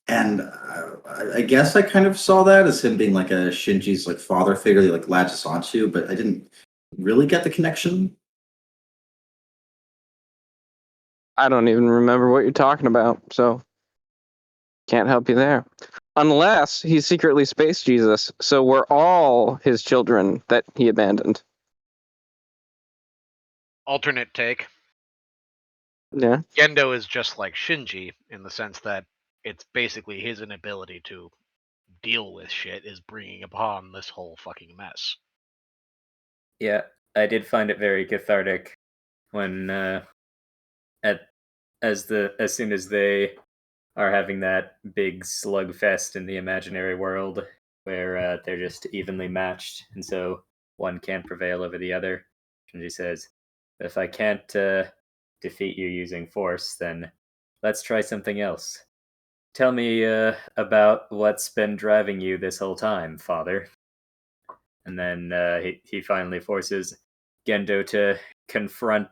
I guess I kind of saw that as him being like a Shinji's like father figure he like latches onto, but I didn't really get the connection. I don't even remember what you're talking about, so can't help you there. Unless he's secretly Space Jesus, so we're all his children that he abandoned. alternate take. Yeah. Gendo is just like Shinji in the sense that it's basically his inability to deal with shit is bringing upon this whole fucking mess. Yeah, I did find it very cathartic when as soon as they are having that big slugfest in the imaginary world where they're just evenly matched, and so one can't prevail over the other. Shinji says, "If I can't defeat you using force, then let's try something else. Tell me about what's been driving you this whole time, father." And then he finally forces Gendo to confront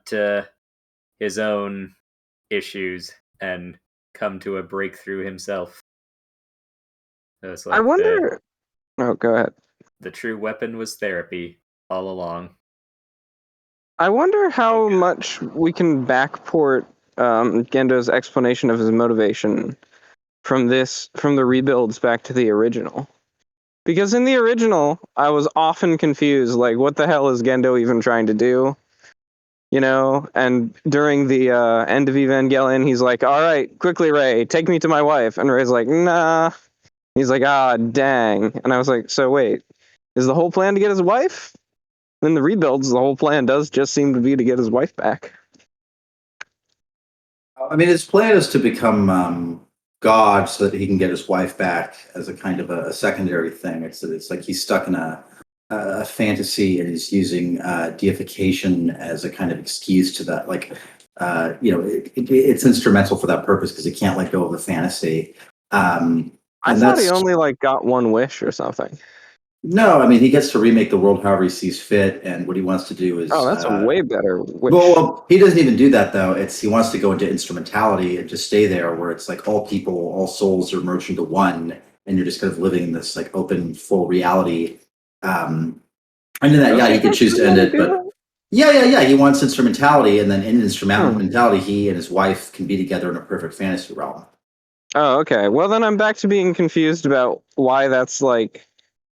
his own issues and come to a breakthrough himself. So it's I like wonder. Oh, go ahead. the true weapon was therapy all along. I wonder how much we can backport Gendo's explanation of his motivation from the rebuilds back to the original. Because in the original, I was often confused, like, what the hell is Gendo even trying to do? You know? And during the end of Evangelion, he's like, all right, quickly, Ray, take me to my wife. And Ray's like, nah. He's like, ah, dang. And I was like, so wait, is the whole plan to get his wife? In the rebuilds, the whole plan does just seem to be to get his wife back. I mean, his plan is to become God so that he can get his wife back as a kind of a secondary thing. It's like he's stuck in a fantasy and he's using deification as a kind of excuse to that. Like, it's instrumental for that purpose because he can't let go of the fantasy. I And thought he that's only like got one wish or something. no, I mean, he gets to remake the world however he sees fit, and what he wants to do is Oh, that's a way better wish. well, he doesn't even do that though. It's he wants to go into instrumentality and just stay there, where it's like all people, all souls are merged into one, and you're just kind of living in this like open, full reality. And in that, yeah, he could choose to end it, but yeah. He wants instrumentality, and then in instrumentality, he and his wife can be together in a perfect fantasy realm. Oh, okay. Well, then I'm back to being confused about why that's like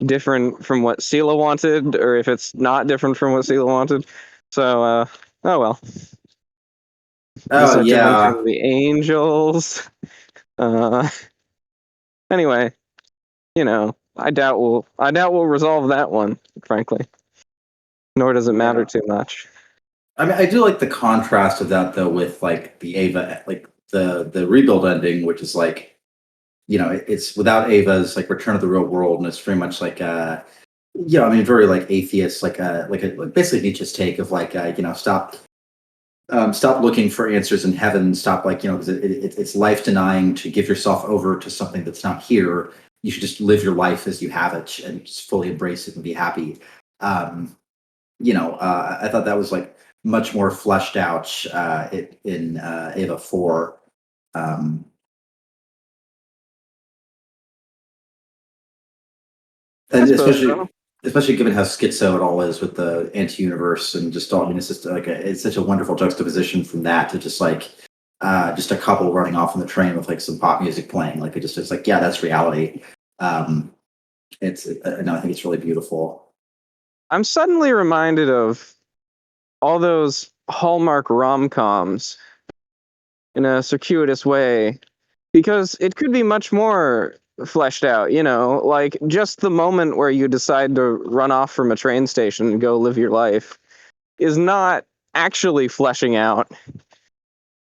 different from what Sela wanted, or if it's not different from what Sela wanted. So, oh well. Oh yeah, Misintervention of the angels. Anyway, I doubt we'll resolve that one, frankly. Nor does it matter too much. I mean, I do like the contrast of that though with like the Ava, like the rebuild ending, which is like, it's without Ava's like return to the real world, and it's very much like I mean, very like atheist, like basically Nietzsche's take of like stop looking for answers in heaven, stop like because it's life denying to give yourself over to something that's not here. You should just live your life as you have it and just fully embrace it and be happy. I thought that was like much more fleshed out in Ava 4. And especially given how schizo it all is with the anti-universe and just all. I mean, it's just like it's such a wonderful juxtaposition from that to just like just a couple running off on the train with like some pop music playing. Like it's like, yeah, that's reality. No, I think it's really beautiful. I'm suddenly reminded of all those Hallmark rom-coms in a circuitous way, because it could be much more fleshed out, like just the moment where you decide to run off from a train station and go live your life is not actually fleshing out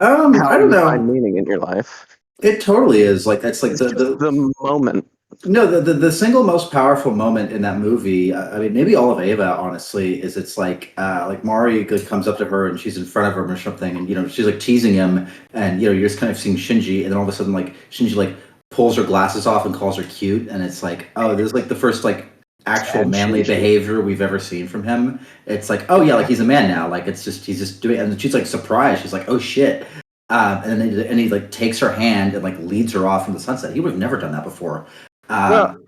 I don't know. Find meaning in your life. It totally is. Like that's like the moment. No, the single most powerful moment in that movie, I mean, maybe all of Ava, honestly, is it's like Mari comes up to her and she's in front of him or something, and she's like teasing him, and you're just kind of seeing Shinji, and then all of a sudden like Shinji like pulls her glasses off and calls her cute, and it's like, oh, this is like the first like actual manly behavior we've ever seen from him. It's like, oh yeah, like he's a man now, like it's just he's just doing, and she's like surprised, she's like, oh shit. And he like takes her hand and like leads her off into the sunset. He would have never done that before. I'll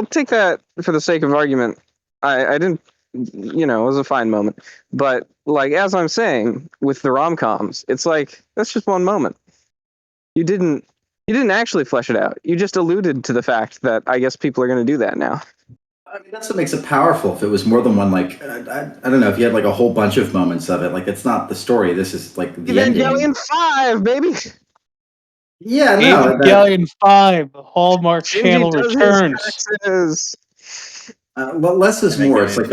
take that for the sake of argument. I didn't, it was a fine moment, but like as I'm saying with the rom-coms, it's like that's just one moment. You didn't actually flesh it out. You just alluded to the fact that I guess people are going to do that now. I mean, that's what makes it powerful. If it was more than one, like I don't know, if you had like a whole bunch of moments of it, like it's not the story. This is like the ending. Evangelion 5, baby. Yeah, no. Evangelion 5, the Hallmark Channel returns. Well, less is more. It's like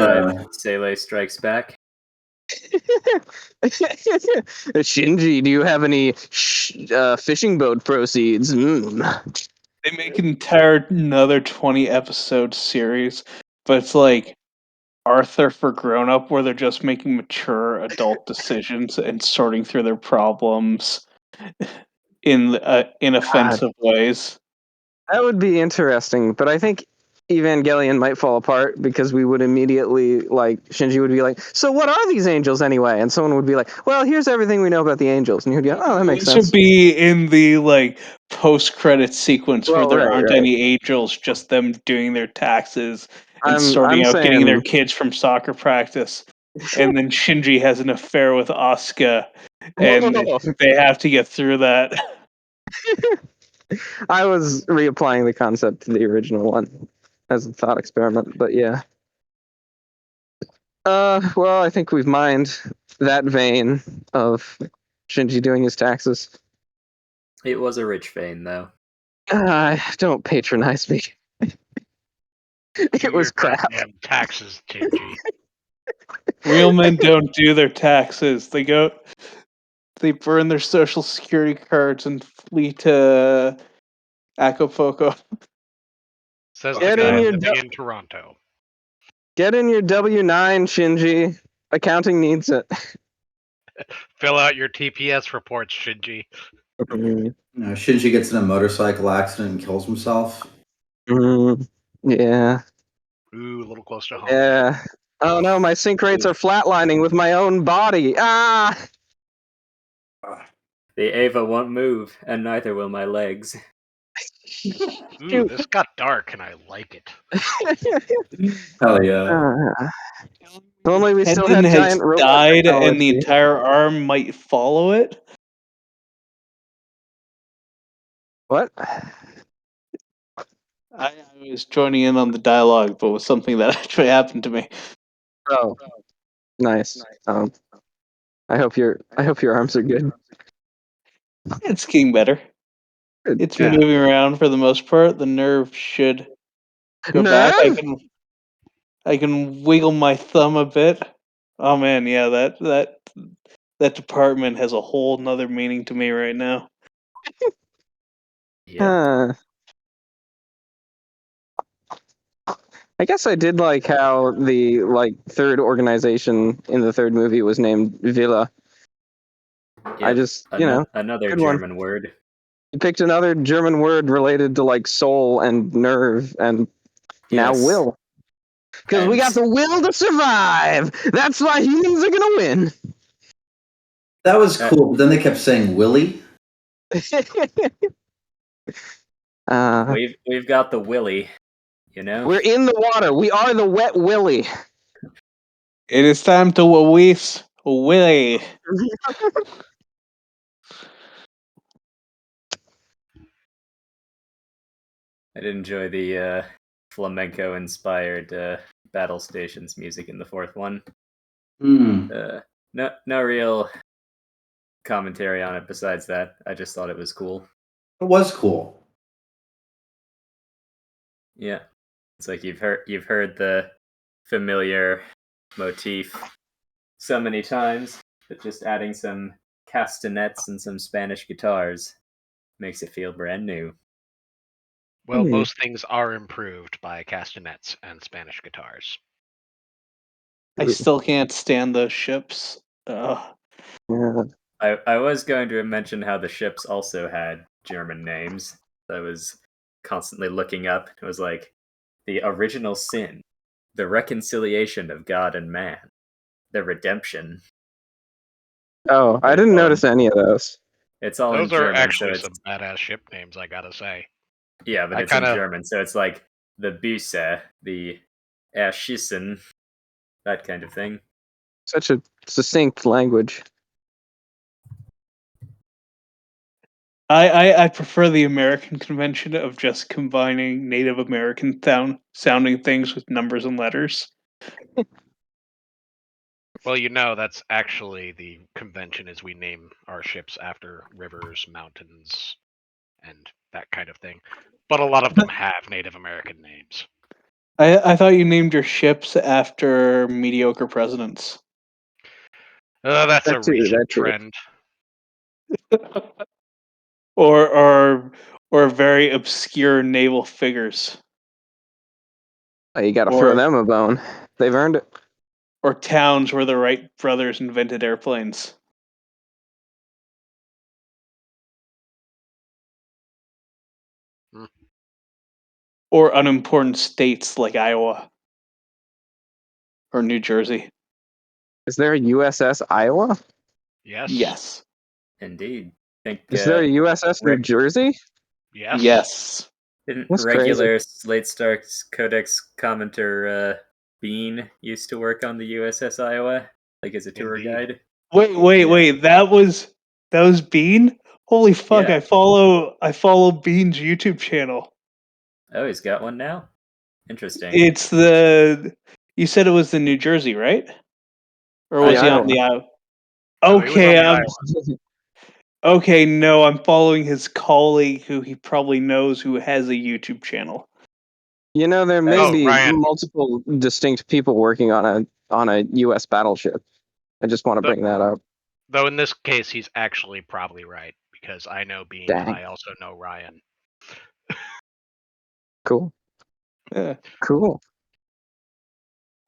Sele Strikes Back. Shinji, do you have any fishing boat proceeds? They make an another 20 episode series, but it's like Arthur for Grown Up, where they're just making mature adult decisions and sorting through their problems in inoffensive ways. That would be interesting, but I think Evangelion might fall apart because we would immediately, like, Shinji would be like, so what are these angels anyway? And someone would be like, well, here's everything we know about the angels. And you'd go, oh, that makes sense. It should be in the, like, post-credit sequence where there aren't any angels, just them doing their taxes and getting their kids from soccer practice. And then Shinji has an affair with Asuka, and they have to get through that. I was reapplying the concept to the original one as a thought experiment, but yeah. Well, I think we've mined that vein of Shinji doing his taxes. It was a rich vein, though. Don't patronize me. Do It was your crap. goddamn taxes, Shinji. Real men don't do their taxes. They burn their social security cards and flee to Acapulco. Says the Get guy in your living in Toronto. Get in your W-9, Shinji. Accounting needs it. Fill out your TPS reports, Shinji. Shinji gets in a motorcycle accident and kills himself. Yeah. Ooh, a little close to home. Yeah. Oh no, my sync rates are flatlining with my own body. Ah! The Ava won't move, and neither will my legs. Ooh, this got dark, and I like it. Hell yeah. If only we still Tendon had has giant robot died, and the technology. entire arm might follow it. What? I was joining in on the dialogue, but it was something that actually happened to me. Oh, nice. I hope your arms are good. It's getting better. It's Yeah. moving around for the most part. The nerve should go back. Nerve? I can wiggle my thumb a bit. Oh man, yeah, that department has a whole nother meaning to me right now. Yeah. I guess I did like how the third organization in the third movie was named Villa. I just another good one. German word. You picked another German word related to soul and nerve and now Yes. will. Because we got the will to survive. That's why humans are gonna win. That was cool, but then they kept saying Willie. We've got the Willy, you know. We're in the water. We are the wet willy. It is time to release Willie. I did enjoy the flamenco-inspired battle stations music in the fourth one. No real commentary on it besides that. I just thought it was cool. It was cool. Yeah, it's like you've heard the familiar motif so many times, but just adding some castanets and some Spanish guitars makes it feel brand new. Well, most things are improved by castanets and Spanish guitars. I still can't stand those ships. Yeah. I was going to mention how the ships also had German names. I was constantly looking up. It was like the original sin, the reconciliation of God and man, the redemption. Oh, I didn't notice any of those. It's all Those in are German, actually so some badass ship names, I gotta say. Yeah, but it's in German, so it's like the Büse, the Erschissen, that kind of thing. Such a succinct language. I prefer the American convention of just combining Native American sounding things with numbers and letters. Well, that's actually the convention is we name our ships after rivers, mountains, and that kind of thing. But a lot of them have Native American names. I thought you named your ships after mediocre presidents. That's That a too, recent that too. trend. or very obscure naval figures. You gotta throw them a bone. They've earned it. Or towns where the Wright brothers invented airplanes. Or unimportant states like Iowa. Or New Jersey. Is there a USS Iowa? Yes. Yes. Indeed. Is there a USS New Jersey? Yes. Yes. Didn't That's regular Slate Stark's Codex commenter Bean used to work on the USS Iowa, like as a tour Indeed. guide? Wait. That was Bean? Holy fuck! Yeah. I follow Bean's YouTube channel. Oh, he's got one now. Interesting. It's the. You said it was the New Jersey, right? Or was he Yeah. on the Iowa? No, he was on Okay, the Iowa. okay. No, I'm following his colleague, who he probably knows, who has a YouTube channel. You know, there may Oh, be Ryan. multiple distinct people working on a U.S. battleship. I just want to bring that up. Though in this case, he's actually probably right because I know Bean and Dang. I also know Ryan. Cool. Yeah. Cool.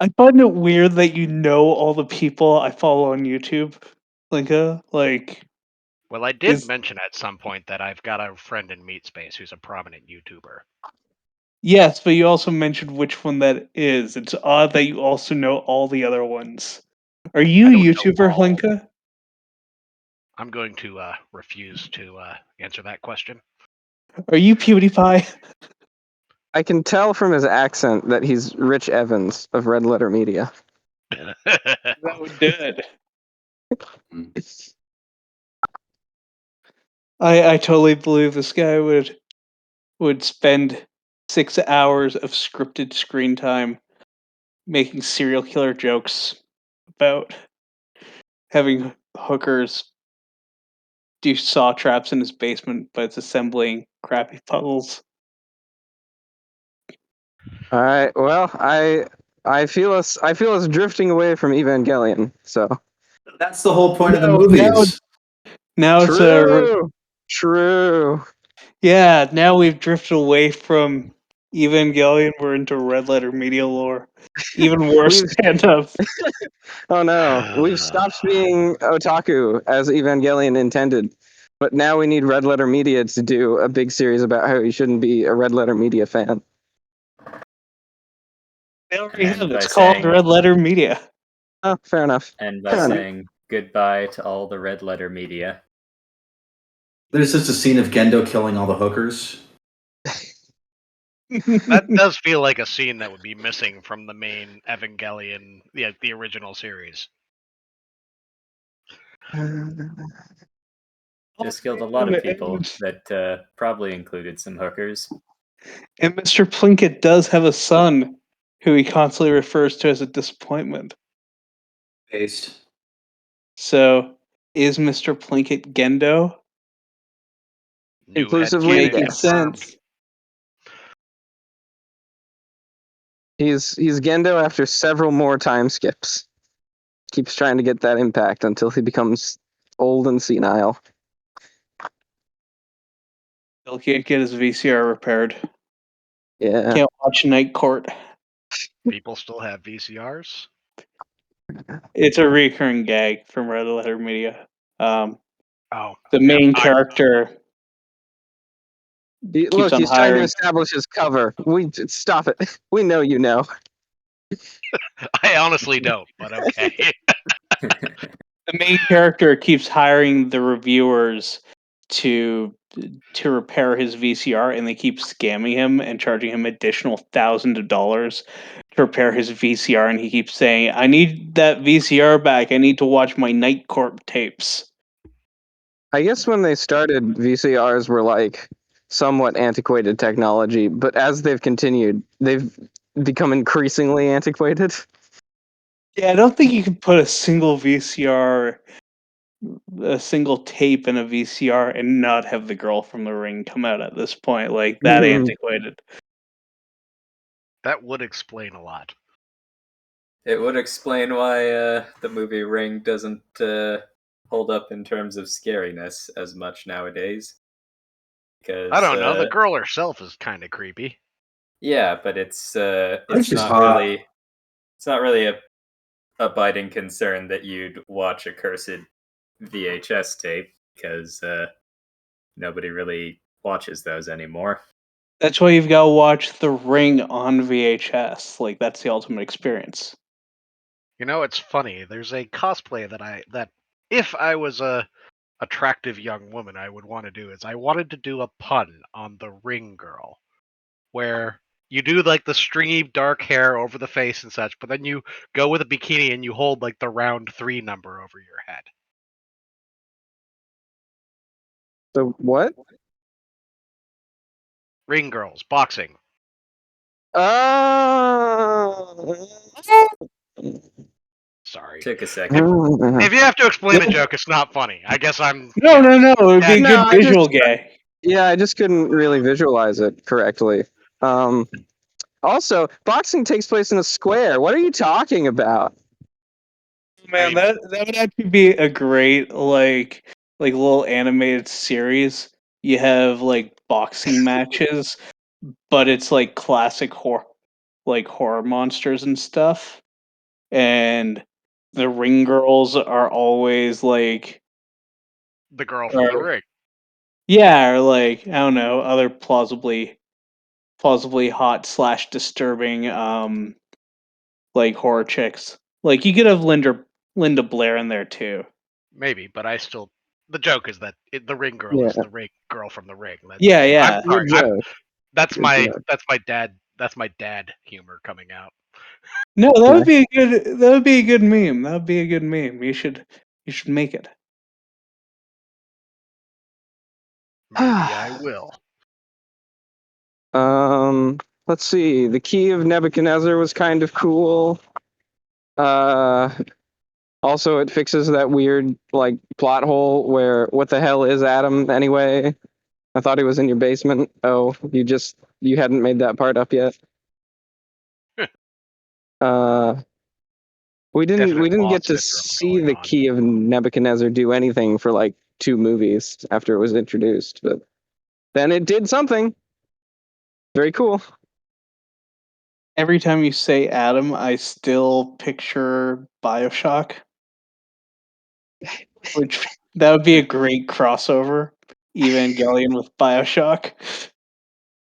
I find it weird that you know all the people I follow on YouTube, Hlynka. Like, Well, I did is mention at some point that I've got a friend in Meat Space who's a prominent YouTuber. yes, but you also mentioned which one that is. It's odd that you also know all the other ones. Are you I a don't know YouTuber, all. Hlynka? I'm going to refuse to answer that question. Are you PewDiePie? I can tell from his accent that he's Rich Evans of Red Letter Media. That would do it. I totally believe this guy would spend 6 hours of scripted screen time making serial killer jokes about having hookers do saw traps in his basement, but it's assembling crappy puzzles. All right. Well, I feel us drifting away from Evangelion. So That's the whole point of the No, movies. now it's a true. yeah. Now we've drifted away from Evangelion. We're into Red Letter Media lore. Even worse We've stand up. oh no, we've stopped being otaku as Evangelion intended. But now we need Red Letter Media to do a big series about how you shouldn't be a Red Letter Media fan. They already And have. by It's called saying- Red Letter Media. Oh, fair enough. And by Fair enough. saying goodbye to all the red letter media. There's just a scene of Gendo killing all the hookers. That does feel like a scene that would be missing from the main Evangelion, the original series. Just killed a lot of people that probably included some hookers. And Mr. Plinkett does have a son who he constantly refers to as a disappointment. Based. So, is Mr. Plinkett Gendo? New Conclusively, headcanon Making yes. confirmed. sense. He's Gendo after several more time skips. Keeps trying to get that impact until he becomes old and senile. Still can't get his VCR repaired. Yeah. Can't watch Night Court. People still have VCRs. It's a recurring gag from Red Letter Media. Oh, The yeah, main character keeps Look, on he's trying to hiring. establish his cover. Stop it. We know you know. I honestly don't, but okay. The main character keeps hiring the reviewers to repair his VCR, and they keep scamming him and charging him additional thousands of dollars to repair his VCR. And he keeps saying, "I need that VCR back. I need to watch my Night Court tapes." I guess when they started, VCRs were like somewhat antiquated technology, but as they've continued, they've become increasingly antiquated. Yeah, I don't think you can put a single VCR, a single tape in a VCR, and not have the girl from The Ring come out at this point. Like that antiquated. That would explain a lot. It would explain why the movie Ring doesn't hold up in terms of scariness as much nowadays. Because I don't know. The girl herself is kind of creepy. yeah, but it's she's not hot. really a biting concern that you'd watch a cursed VHS tape because nobody really watches those anymore. That's why you've got to watch The Ring on VHS. Like that's the ultimate experience. You know, it's funny. There's a cosplay that if I was a attractive young woman, I would want to do is I wanted to do a pun on the Ring girl, where you do like the stringy dark hair over the face and such, but then you go with a bikini and you hold like the round 3 number over your head. So what? Ring girls, boxing. Sorry. Took a second. If you have to explain a joke, it's not funny. I guess I'm. No, it would be a No, good visual gay. Yeah, I just couldn't really visualize it correctly. Also, boxing takes place in a square. What are you talking about? Man, mean- that would actually be a great like little animated series. You have like boxing matches, but it's like classic horror monsters and stuff. And the ring girls are always like The girl from the are- ring. yeah, or like I don't know, other plausibly hot / disturbing like horror chicks. Like you could have Linda Blair in there too. Maybe, but I still. The joke is that the ring girl Yeah. is the ring girl from the ring. Yeah, I'm yeah. sorry. Good joke. That's Good my joke. that's my dad humor coming out. No, that would be a good meme. That would be a good meme. You should make it. Maybe I will. Let's see. The Key of Nebuchadnezzar was kind of cool. Also, it fixes that weird like plot hole where what the hell is Adam anyway? I thought he was in your basement. Oh, you hadn't made that part up yet. We didn't Definite get to lost syndrome see going the on. Key of Nebuchadnezzar do anything for like 2 movies after it was introduced, but then it did something very cool. Every time you say Adam, I still picture BioShock, which that would be a great crossover. Evangelion with BioShock.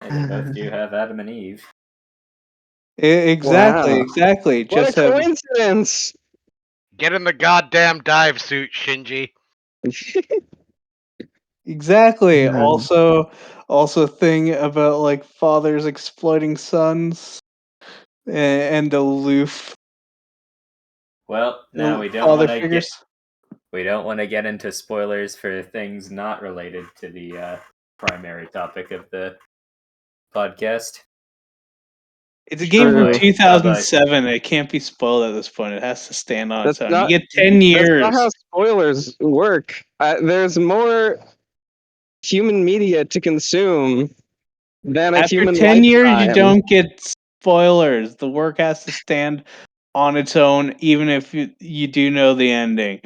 They both do have Adam and Eve. Exactly, Wow. exactly. What Just a have coincidence! Get in the goddamn dive suit, Shinji. exactly. Yeah. Also, thing about like fathers exploiting sons and aloof Well, now we don't father want to figures. get into spoilers for things not related to the primary topic of the podcast. It's a game True. from 2007. It can't be spoiled at this point. It has to stand on its That's own. You not get 10 that's years. not how spoilers work. There's more human media to consume than a After human 10 years, you lifetime. don't get spoilers. The work has to stand on its own, even if you do know the ending.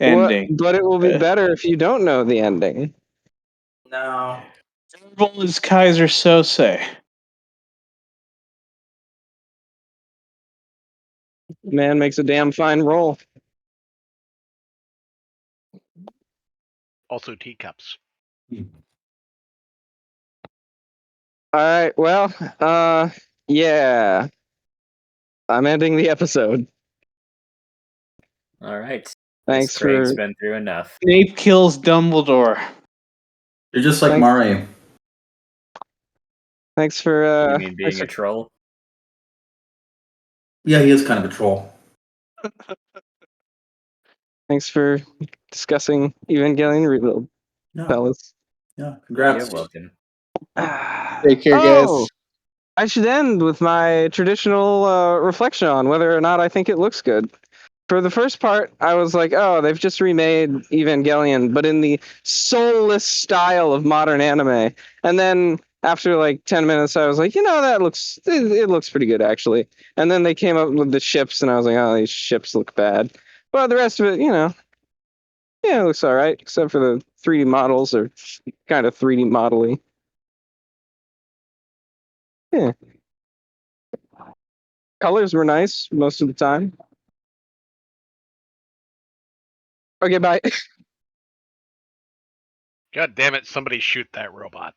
But it will be better if you don't know the ending. No. Verbal is Kaiser Sose. Man makes a damn fine roll. Also teacups. All right. Well, yeah. I'm ending the episode. All right. Thanks Craig's for been through enough. Snape kills Dumbledore. You're just like Thanks. Mari. thanks for You mean being a troll? Yeah, he is kind of a troll. thanks for discussing Evangelion Rebuild, Yeah, fellas. yeah. Congrats. You're welcome. Take care, Oh, guys. I should end with my traditional reflection on whether or not I think it looks good. For the first part, I was like, oh, they've just remade Evangelion, but in the soulless style of modern anime. And then after like 10 minutes, I was like, it looks pretty good, actually. And then they came up with the ships, and I was like, oh, these ships look bad. But the rest of it, yeah, it looks all right, except for the 3D models are kind of 3D model-y. Yeah. Colors were nice most of the time. Okay, bye. God damn it! Somebody shoot that robot.